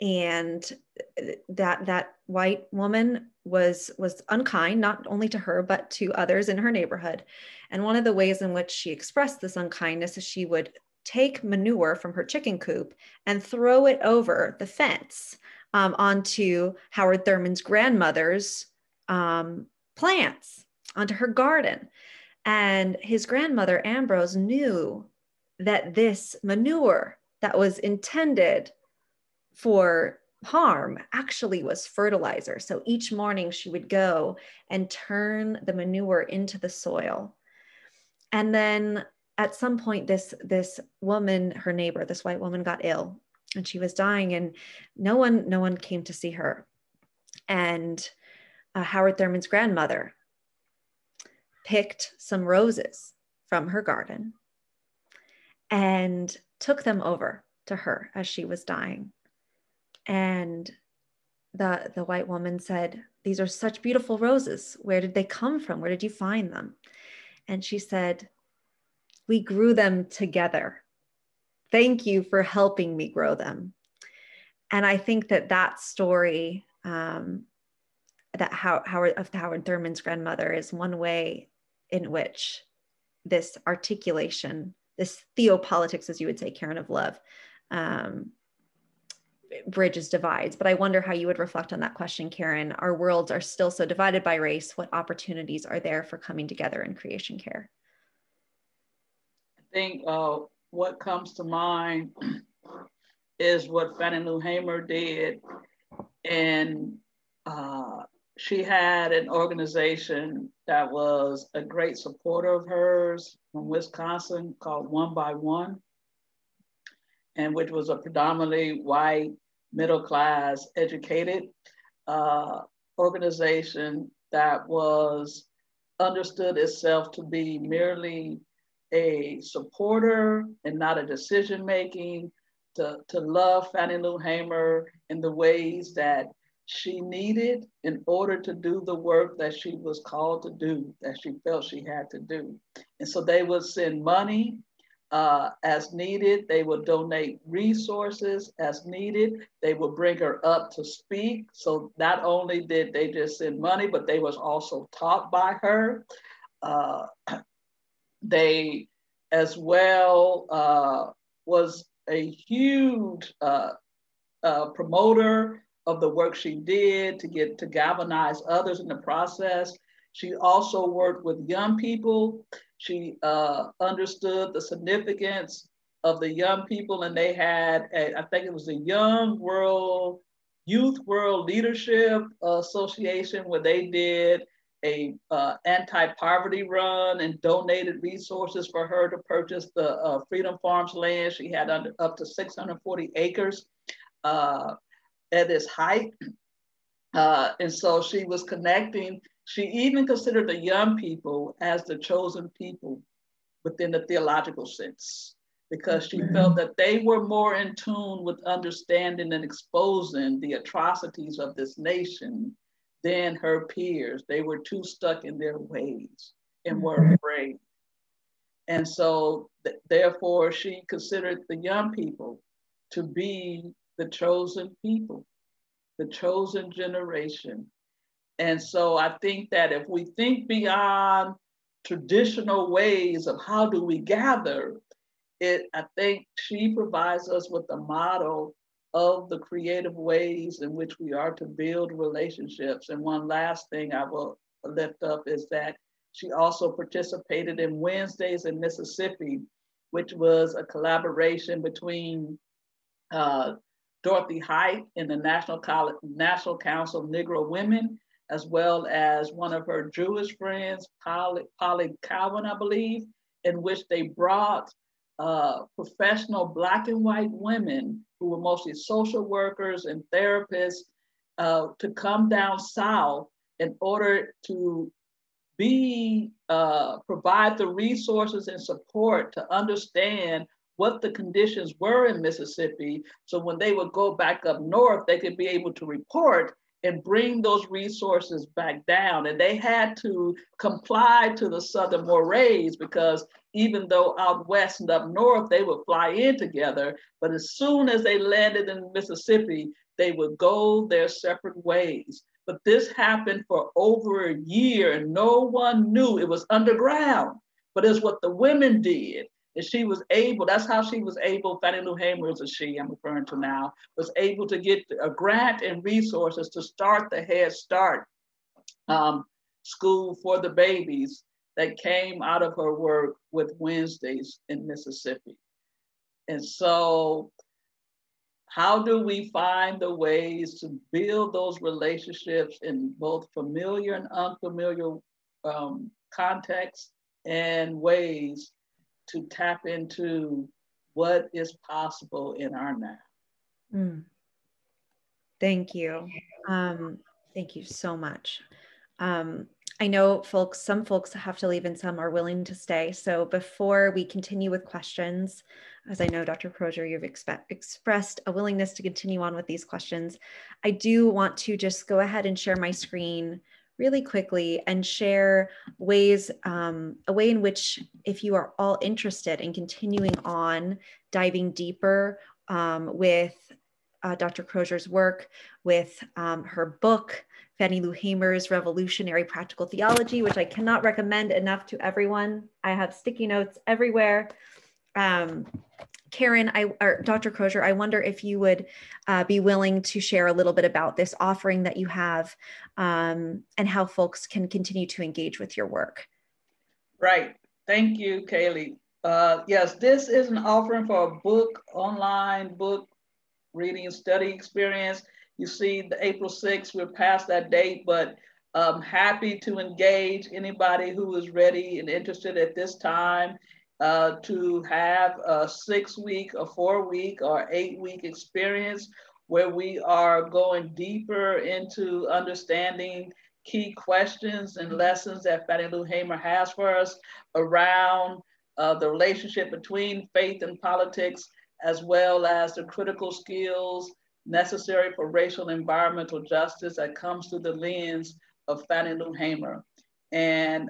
And that white woman was unkind, not only to her, but to others in her neighborhood. And one of the ways in which she expressed this unkindness is she would take manure from her chicken coop and throw it over the fence onto Howard Thurman's grandmother's plants, onto her garden. And his grandmother, Ambrose, knew that this manure that was intended for harm actually was fertilizer. So each morning she would go and turn the manure into the soil. And then at some point, this woman, her neighbor, this white woman, got ill and she was dying, and no one came to see her. And Howard Thurman's grandmother picked some roses from her garden and took them over to her as she was dying. And the white woman said, "These are such beautiful roses. Where did they come from? Where did you find them?" And she said, "We grew them together. Thank you for helping me grow them." And I think that story that Howard Thurman's grandmother is one way in which this articulation, this theopolitics, as you would say, Karen, of love, bridges divides. But I wonder how you would reflect on that question, Karen. Our worlds are still so divided by race. What opportunities are there for coming together in creation care? I think what comes to mind is what Fannie Lou Hamer did. And she had an organization that was a great supporter of hers from Wisconsin called One by One, and which was a predominantly white, middle-class, educated organization that was understood itself to be merely a supporter and not a decision-making, to love Fannie Lou Hamer in the ways that she needed in order to do the work that she was called to do, that she felt she had to do. And so they would send money as needed. They would donate resources as needed. They would bring her up to speak. So not only did they just send money, but they was also taught by her. They as well was a huge promoter of the work she did to galvanize others in the process. She also worked with young people. She understood the significance of the young people, and they had, I think it was the Youth World Leadership Association, where they did a anti-poverty run and donated resources for her to purchase the Freedom Farms land. She had up to 640 acres at its height. And so she was connecting. She even considered the young people as the chosen people within the theological sense, because she felt that they were more in tune with understanding and exposing the atrocities of this nation than her peers. They were too stuck in their ways and were afraid. And so therefore she considered the young people to be the chosen people, the chosen generation. And so I think that if we think beyond traditional ways of how do we gather, I think she provides us with a model of the creative ways in which we are to build relationships. And one last thing I will lift up is that she also participated in Wednesdays in Mississippi, which was a collaboration between Dorothy Height and the National Council of Negro Women, as well as one of her Jewish friends, Polly Cowan, I believe, in which they brought professional Black and white women who were mostly social workers and therapists to come down South in order to provide the resources and support to understand what the conditions were in Mississippi. So when they would go back up north, they could be able to report and bring those resources back down. And they had to comply to the Southern mores, because even though out west and up north, they would fly in together, but as soon as they landed in Mississippi, they would go their separate ways. But this happened for over a year and no one knew. It was underground, but it's what the women did. And she was able, that's how she was able, Fannie Lou Hamer is a she I'm referring to now, was able to get a grant and resources to start the Head Start school for the babies that came out of her work with Wednesdays in Mississippi. And so how do we find the ways to build those relationships in both familiar and unfamiliar contexts and ways to tap into what is possible in our now? Thank you. Thank you so much. I know some folks have to leave and some are willing to stay. So before we continue with questions, as I know, Dr. Crozier, you've expressed a willingness to continue on with these questions, I do want to just go ahead and share my screen really quickly and share ways, a way in which, if you are all interested in continuing on diving deeper with Dr. Crozier's work, with her book, Fannie Lou Hamer's Revolutionary Practical Theology, which I cannot recommend enough to everyone. I have sticky notes everywhere. Karen, or Dr. Crozier, I wonder if you would be willing to share a little bit about this offering that you have and how folks can continue to engage with your work. Right. Thank you, Kaylee. Yes, this is an offering for a book, online book reading and study experience. You see the April 6th, we're past that date, but I'm happy to engage anybody who is ready and interested at this time to have a 6-week, a 4-week, or 8-week experience where we are going deeper into understanding key questions and lessons that Fannie Lou Hamer has for us around the relationship between faith and politics, as well as the critical skills necessary for racial and environmental justice that comes through the lens of Fannie Lou Hamer. And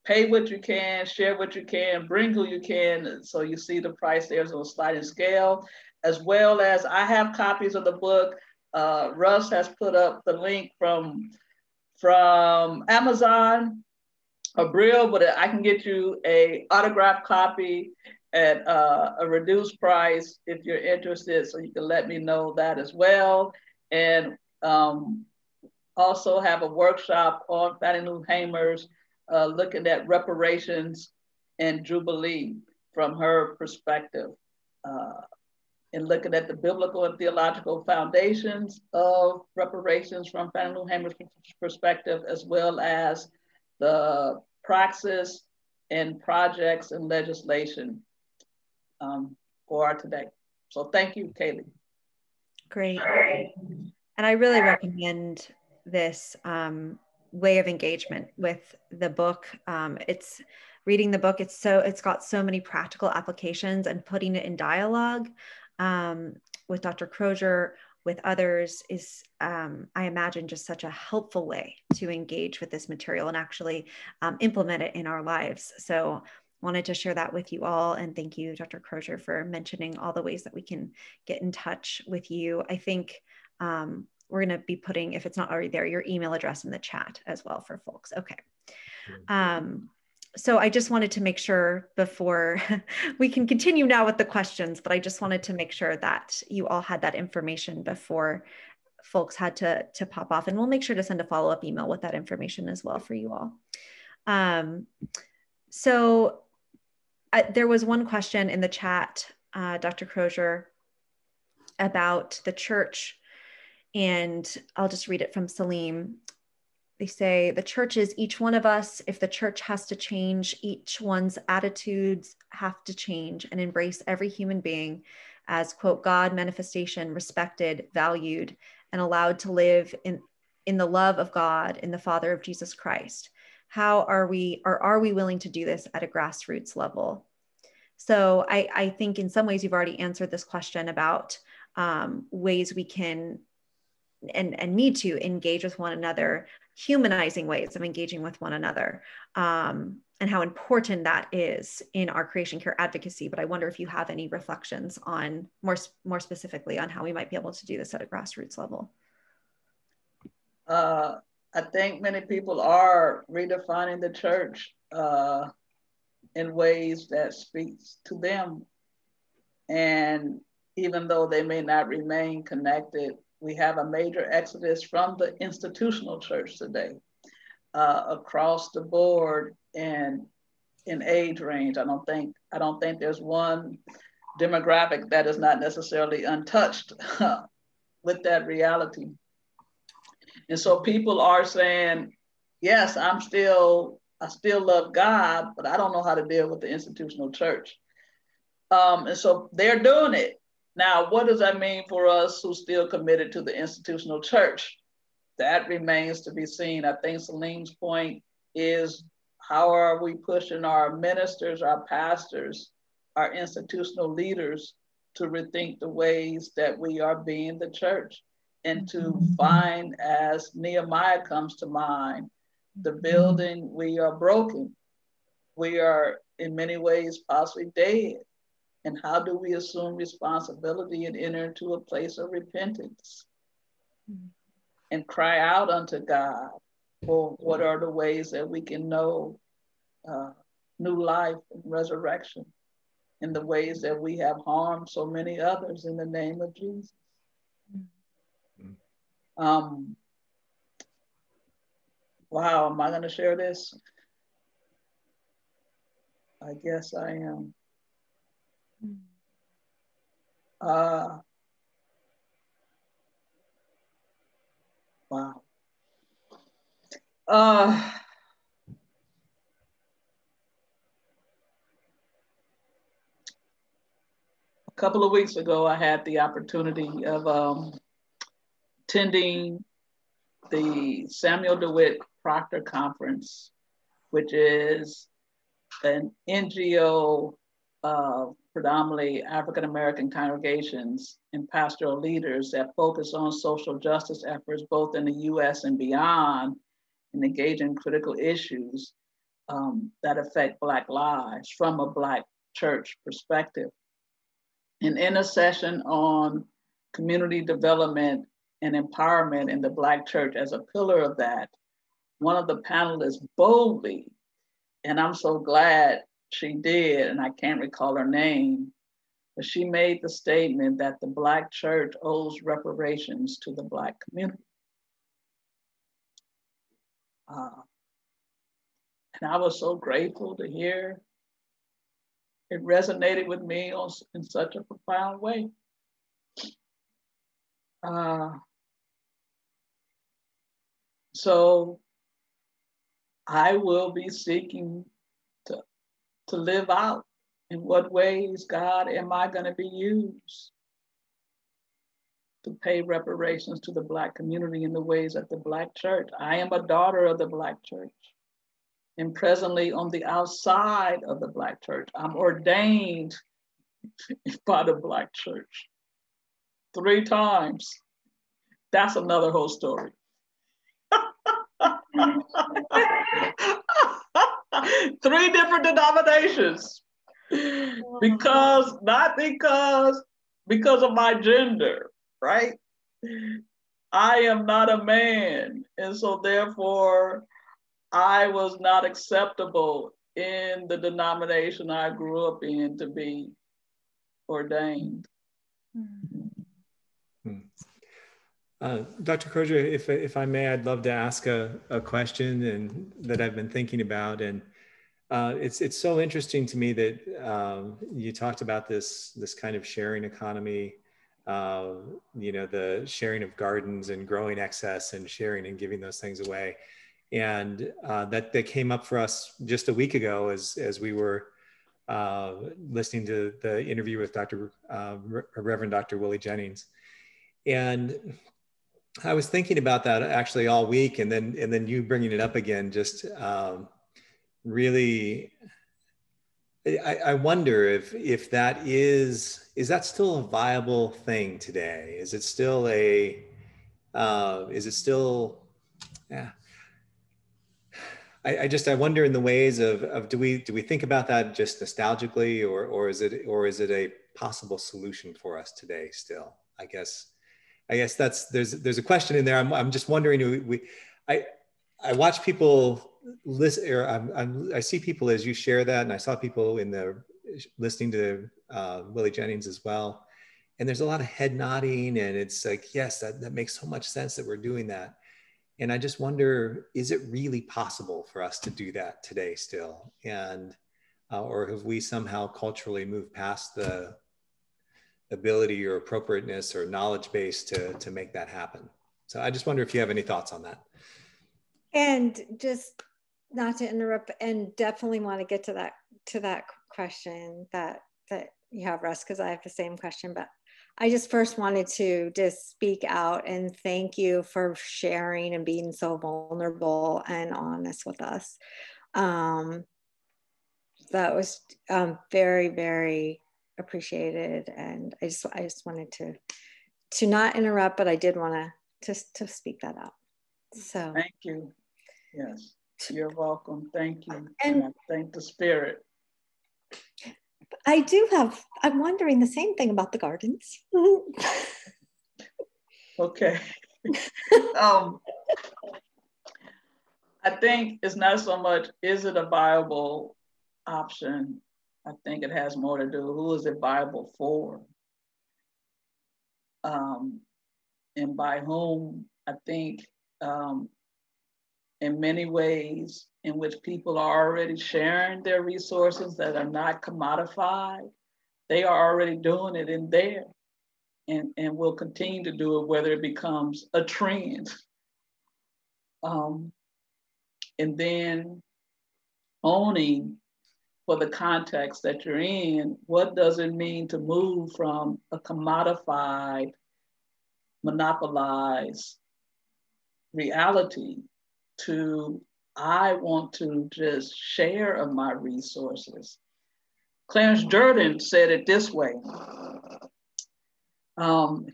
pay what you can, share what you can, bring who you can. So you see the price there's on a sliding scale, as well as I have copies of the book. Russ has put up the link from Amazon, a Brill, but I can get you a autographed copy at a reduced price if you're interested, so you can let me know that as well. And also have a workshop on Fannie Lou Hamer's looking at reparations and Jubilee from her perspective, and looking at the biblical and theological foundations of reparations from Fannie Lou Hamer's perspective, as well as the praxis and projects and legislation for our today. So thank you, Kaylee. Great. And I really recommend this way of engagement with the book. It's reading the book. It's got so many practical applications, and putting it in dialogue with Dr. Crozier, with others is, I imagine, just such a helpful way to engage with this material and actually implement it in our lives. So wanted to share that with you all. And thank you, Dr. Crozier, for mentioning all the ways that we can get in touch with you. I think we're going to be putting, if it's not already there, your email address in the chat as well for folks. Okay. So I just wanted to make sure before we can continue now with the questions, but I just wanted to make sure that you all had that information before folks had to pop off, and we'll make sure to send a follow-up email with that information as well for you all. So there was one question in the chat, Dr. Crozier, about the church, and I'll just read it from Salim. They say, the church is each one of us. If the church has to change, each one's attitudes have to change and embrace every human being as, quote, God manifestation, respected, valued, and allowed to live in the love of God, in the Father of Jesus Christ. How are we willing to do this at a grassroots level? So I think in some ways you've already answered this question about ways we can and need to engage with one another, humanizing ways of engaging with one another, and how important that is in our creation care advocacy. But I wonder if you have any reflections on more specifically on how we might be able to do this at a grassroots level. I think many people are redefining the church in ways that speaks to them. And even though they may not remain connected, we have a major exodus from the institutional church today, across the board and in age range. I don't think there's one demographic that is not necessarily untouched with that reality. And so people are saying, yes, I still love God, but I don't know how to deal with the institutional church. And so they're doing it. Now, what does that mean for us who still committed to the institutional church? That remains to be seen. I think Salim's point is, how are we pushing our ministers, our pastors, our institutional leaders to rethink the ways that we are being the church, and to find, as Nehemiah comes to mind, the building, we are broken. We are in many ways possibly dead. And how do we assume responsibility and enter into a place of repentance and cry out unto God for what are the ways that we can know new life and resurrection, in the ways that we have harmed so many others in the name of Jesus. Wow, am I going to share this? I guess I am. Wow. A couple of weeks ago, I had the opportunity of attending the Samuel Dewitt Proctor Conference, which is an NGO of predominantly African-American congregations and pastoral leaders that focus on social justice efforts, both in the US and beyond, and engage in critical issues that affect Black lives from a Black church perspective. And in a session on community development and empowerment in the Black church as a pillar of that, one of the panelists boldly, and I'm so glad she did, and I can't recall her name, but she made the statement that the Black church owes reparations to the Black community. And I was so grateful to hear. It resonated with me in such a profound way. So I will be seeking to live out, in what ways, God, am I going to be used to pay reparations to the Black community in the ways of the Black church. I am a daughter of the Black church, and presently on the outside of the Black church. I'm ordained by the Black church 3 times. That's another whole story. 3 different denominations. Because of my gender, right? I am not a man. And so therefore, I was not acceptable in the denomination I grew up in to be ordained. Dr. Crozier, if I may, I'd love to ask a question and that I've been thinking about. And it's so interesting to me that you talked about this kind of sharing economy, the sharing of gardens and growing excess and sharing and giving those things away. And that came up for us just a week ago as we were listening to the interview with Reverend Dr. Willie Jennings. And I was thinking about that actually all week, and then you bringing it up again, just really, I wonder if that is that still a viable thing today? Is it still yeah. I wonder in the ways of do we think about that just nostalgically, or is it a possible solution for us today still? I guess there's a question in there. I'm just wondering, I watch people listen, or I see people as you share that, and I saw people in the listening to Willie Jennings as well. And there's a lot of head nodding, and it's like, yes, that makes so much sense that we're doing that. And I just wonder, is it really possible for us to do that today still? And or have we somehow culturally moved past the ability or appropriateness or knowledge base to make that happen? So I just wonder if you have any thoughts on that. And just not to interrupt, and definitely want to get to that question that you have, Russ, because I have the same question. But I just first wanted to just speak out and thank you for sharing and being so vulnerable and honest with us. That was very, very appreciated. And I just wanted to not interrupt, but I did want to speak that out. So thank you. Yes, you're welcome. Thank you. And I thank the Spirit. I'm wondering the same thing about the gardens. Okay. I think it's not so much, is it a viable option? I think it has more to do, who is it viable for? And by whom? I think in many ways in which people are already sharing their resources that are not commodified, they are already doing it in there and will continue to do it, whether it becomes a trend. And then owning, for the context that you're in, what does it mean to move from a commodified, monopolized reality to, I want to just share of my resources. Clarence Jordan said it this way.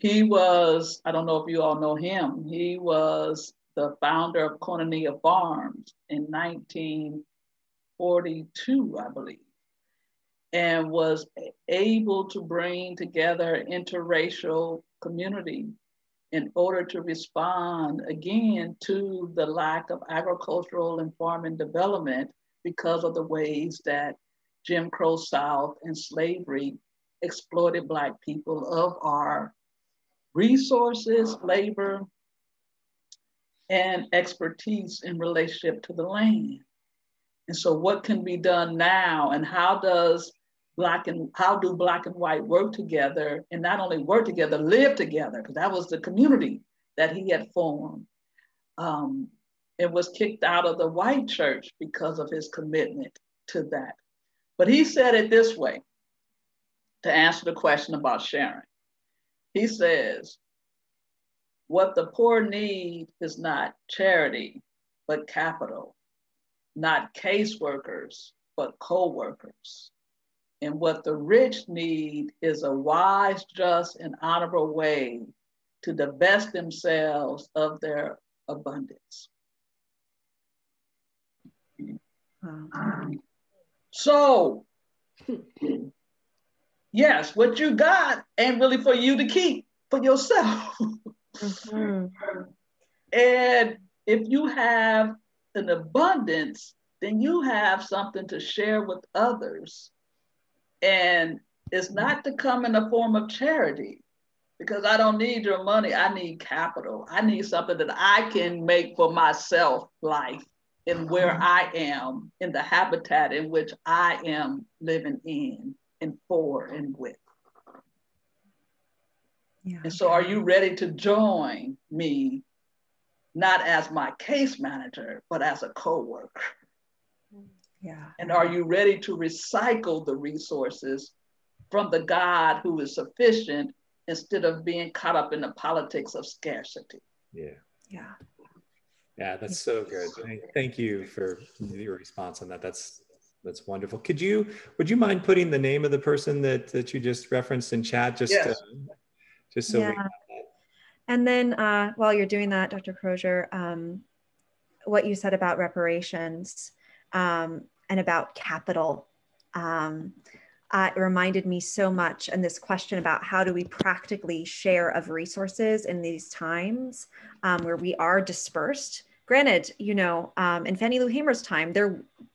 He was, I don't know if you all know him, he was the founder of Koinonia Farms in 1942, I believe, and was able to bring together interracial community in order to respond again to the lack of agricultural and farming development because of the ways that Jim Crow South and slavery exploited Black people of our resources, labor, and expertise in relationship to the land. And so what can be done now, and how do Black and white work together, and not only work together, live together, because that was the community that he had formed. It was kicked out of the white church because of his commitment to that. But he said it this way, to answer the question about sharing. He says, what the poor need is not charity, but capital, not caseworkers, but co-workers. And what the rich need is a wise, just, and honorable way to divest themselves of their abundance. So, yes, what you got ain't really for you to keep for yourself. Mm-hmm. And if you have an abundance, then you have something to share with others. And it's not to come in the form of charity, because I don't need your money. I need capital. I need something that I can make for myself life and where I am in the habitat in which I am living in and for and with. Yeah. And so are you ready to join me, not as my case manager, but as a co-worker? Yeah. And are you ready to recycle the resources from the God who is sufficient instead of being caught up in the politics of scarcity? Yeah. Yeah. Yeah, that's so good. Thank you for your response on that. That's wonderful. Would you mind putting the name of the person that you just referenced in chat, just so we have that? And then while you're doing that, Dr. Crozier, what you said about reparations and about capital, it reminded me so much, and this question about how do we practically share of resources in these times where we are dispersed granted, you know, in Fannie Lou Hamer's time,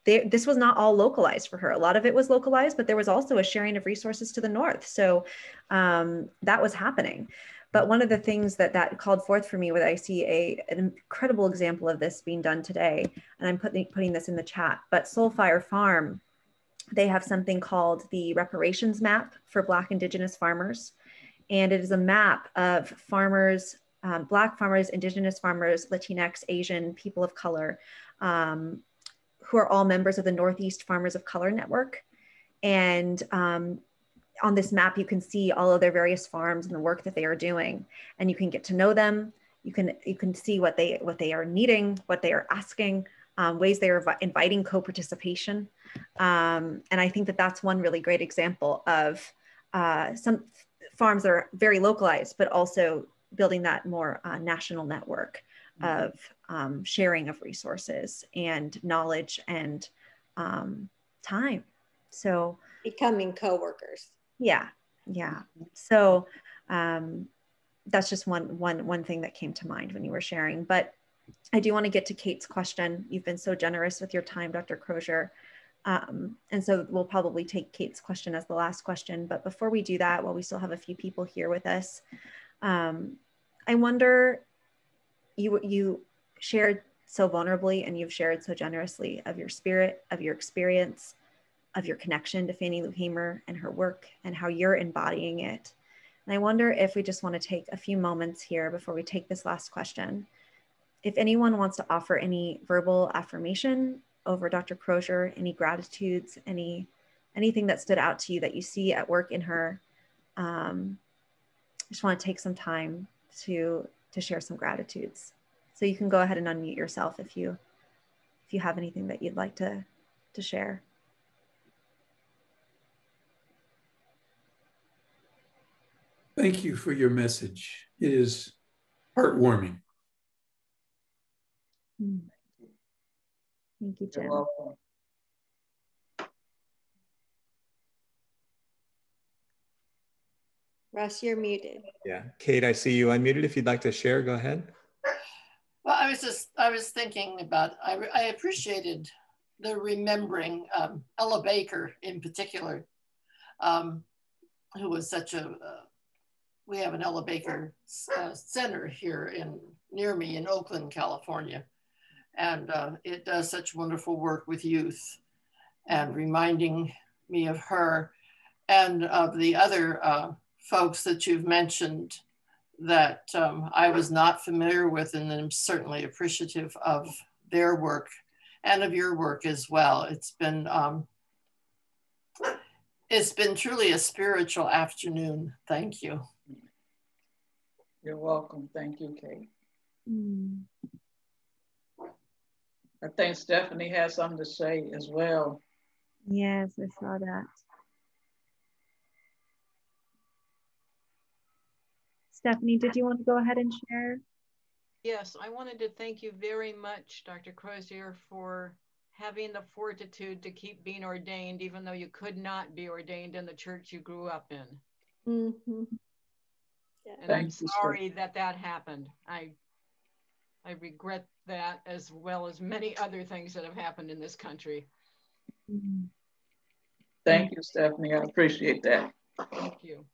this was not all localized for her. A lot of it was localized, but there was also a sharing of resources to the north. So that was happening. But one of the things that called forth for me, where I see an incredible example of this being done today, and I'm putting this in the chat, but Soulfire Farm, they have something called the Reparations map for Black Indigenous farmers. And it is a map of farmers, Black farmers, Indigenous farmers, Latinx, Asian, people of color, who are all members of the Northeast Farmers of Color Network. And on this map, you can see all of their various farms and the work that they are doing, and you can get to know them. You can see what they are needing, what they are asking, ways they are inviting co-participation. And I think that that's one really great example of some farms that are very localized, but also building that more national network of sharing of resources and knowledge and time. So becoming co-workers. Yeah. So that's just one thing that came to mind when you were sharing. But I do want to get to Kate's question. You've been so generous with your time, Dr. Crozier. And so we'll probably take Kate's question as the last question. But before we do that, while we still have a few people here with us, I wonder, you shared so vulnerably and you've shared so generously of your spirit, of your experience, of your connection to Fannie Lou Hamer and her work and how you're embodying it. And I wonder if we just want to take a few moments here before we take this last question. If anyone wants to offer any verbal affirmation over Dr. Crozier, any gratitudes, anything that stood out to you that you see at work in her, I just want to take some time to share some gratitudes. So you can go ahead and unmute yourself if you have anything that you'd like to share. Thank you for your message. It is heartwarming. Thank you, Jim. You're welcome. Russ, you're muted. Yeah, Kate, I see you unmuted. If you'd like to share, go ahead. Well, I was thinking about, I appreciated the remembering Ella Baker in particular, who was such a, we have an Ella Baker Center here near me in Oakland, California. And it does such wonderful work with youth, and reminding me of her and of the other folks that you've mentioned that I was not familiar with, and I'm certainly appreciative of their work and of your work as well. It's been truly a spiritual afternoon. Thank you. You're welcome. Thank you, Kate. Mm. I think Stephanie has something to say as well. Yes, I saw that. Stephanie, did you want to go ahead and share? Yes, I wanted to thank you very much, Dr. Crozier, for having the fortitude to keep being ordained, even though you could not be ordained in the church you grew up in. Mm-hmm. Yeah. And I'm sorry that happened. I regret that, as well as many other things that have happened in this country. Thank you, Stephanie. I appreciate that. Thank you.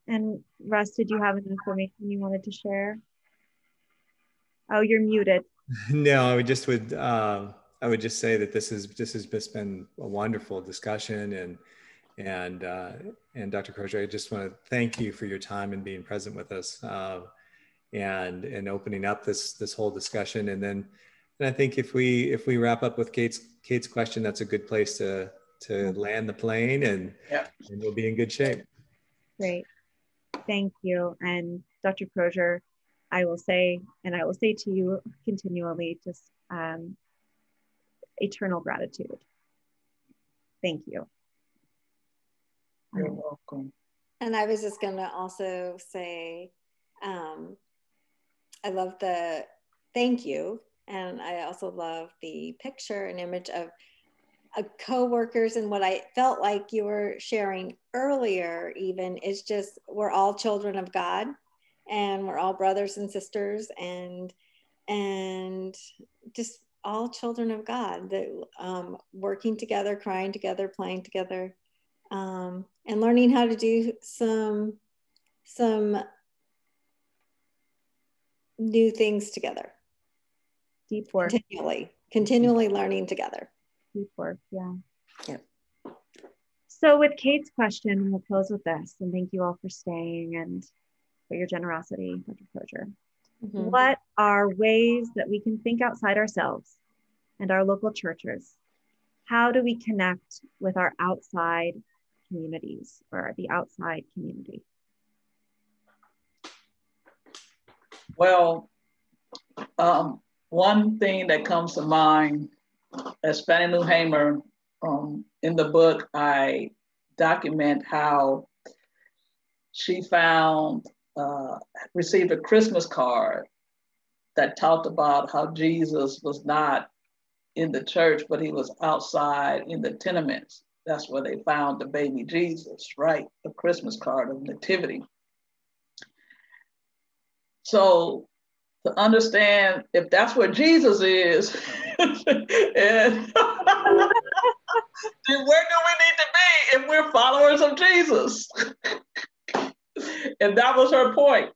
And Russ, did you have any information you wanted to share? Oh, you're muted. No, I would just say that this has just been a wonderful discussion, and Dr. Crozier, I just want to thank you for your time and being present with us, and opening up this whole discussion. And I think if we wrap up with Kate's question, that's a good place to land the plane, and we'll be in good shape. Great. Thank you. And Dr. Crozier, I will say to you continually, just eternal gratitude. Thank you. You're welcome. And I was just going to also say, I love the thank you. And I also love the picture and image of co-workers, and what I felt like you were sharing earlier even is just, we're all children of God, and we're all brothers and sisters, and just all children of God, that working together, crying together, playing together, and learning how to do some new things together. Deep work. Continually learning together. Deep work, yeah. Yep. So with Kate's question, we'll close with this, and thank you all for staying and for your generosity, Dr. Crozier. Mm-hmm. What are ways that we can think outside ourselves and our local churches? How do we connect with our outside communities or the outside community? Well, one thing that comes to mind, as Fannie Lou Hamer, in the book, I document how she received a Christmas card that talked about how Jesus was not in the church, but he was outside in the tenements. That's where they found the baby Jesus, right? A Christmas card of nativity. So to understand if that's where Jesus is, and then where do we need to be if we're followers of Jesus? And that was her point,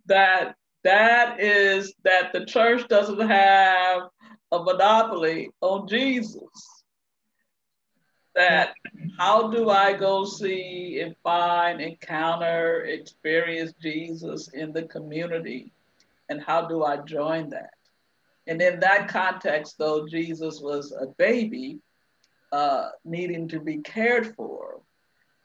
that the church doesn't have a monopoly on Jesus. That how do I go see and find, encounter, experience Jesus in the community? And how do I join that? And in that context, though, Jesus was a baby needing to be cared for.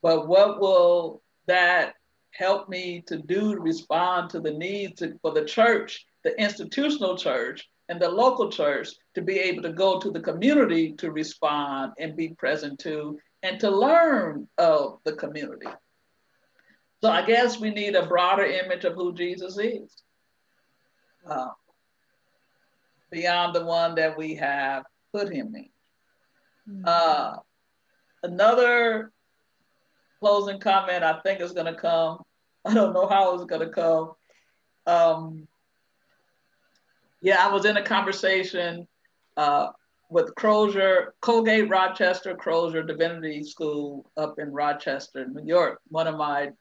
But what will that help me to do to respond to the needs for the church, the institutional church, and the local church to be able to go to the community to respond and be present to and to learn of the community? So I guess we need a broader image of who Jesus is. Beyond the one that we have put him in. Another closing comment I think is going to come. I don't know how it's going to come. I was in a conversation with Crozier, Colgate Rochester Crozier Divinity School up in Rochester, New York. One of my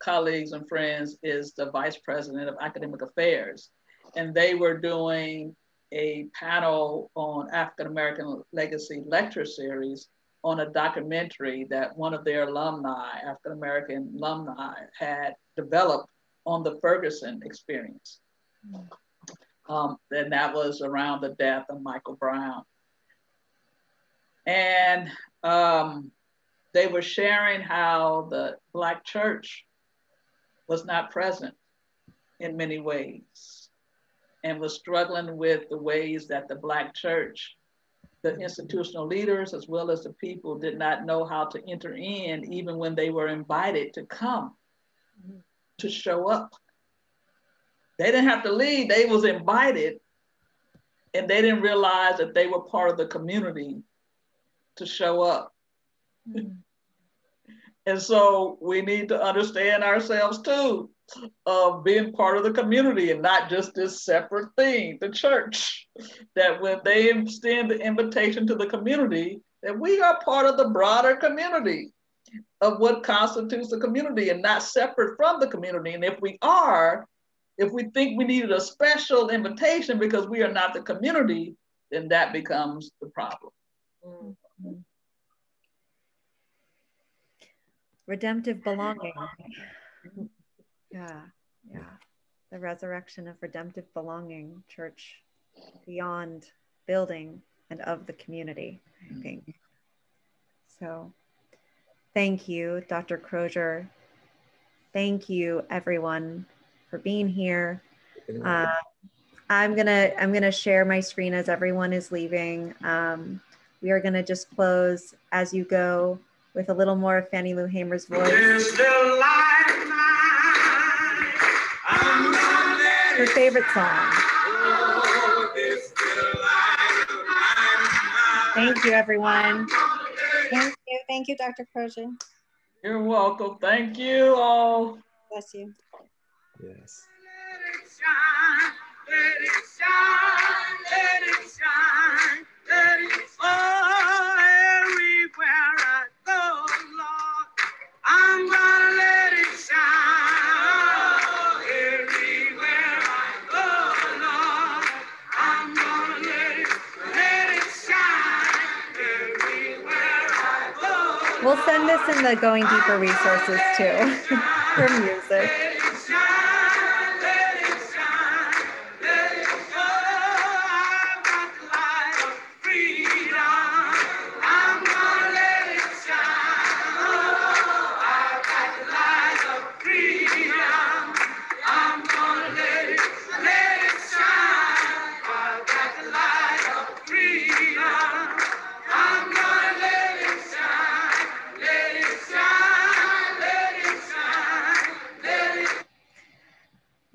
colleagues and friends is the vice president of academic affairs. And they were doing a panel on African American Legacy lecture series on a documentary that one of their alumni, African American alumni, had developed on the Ferguson experience. And that was around the death of Michael Brown. And they were sharing how the Black church was not present in many ways and was struggling with the ways that the Black church, the institutional leaders, as well as the people, did not know how to enter in even when they were invited to come, to show up. They didn't have to leave, they was invited, and they didn't realize that they were part of the community to show up. And so we need to understand ourselves too, of being part of the community and not just this separate thing, the church, that when they extend the invitation to the community, that we are part of the broader community of what constitutes the community and not separate from the community. And if we are, if we think we needed a special invitation because we are not the community, then that becomes the problem. Redemptive belonging. Yeah. The resurrection of redemptive belonging, church beyond building and of the community, I think. So thank you, Dr. Crozier. Thank you, everyone, for being here. I'm gonna share my screen as everyone is leaving. We are gonna just close as you go with a little more of Fannie Lou Hamer's voice. Her favorite song. Thank you, everyone. Thank you, Dr. Crozier. You're welcome. Thank you all. Bless you. Yes. Let it shine, let it shine, let it shine, let it fall everywhere I go, Lord. I'm gonna let it shine everywhere I go, Lord. I'm gonna let it shine everywhere I go. We'll send this in the Going Deeper resources too for music.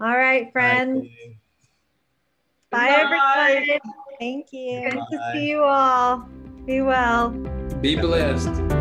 All right, friends. Bye, everybody. Thank you. Good to see you all. Be well. Be blessed.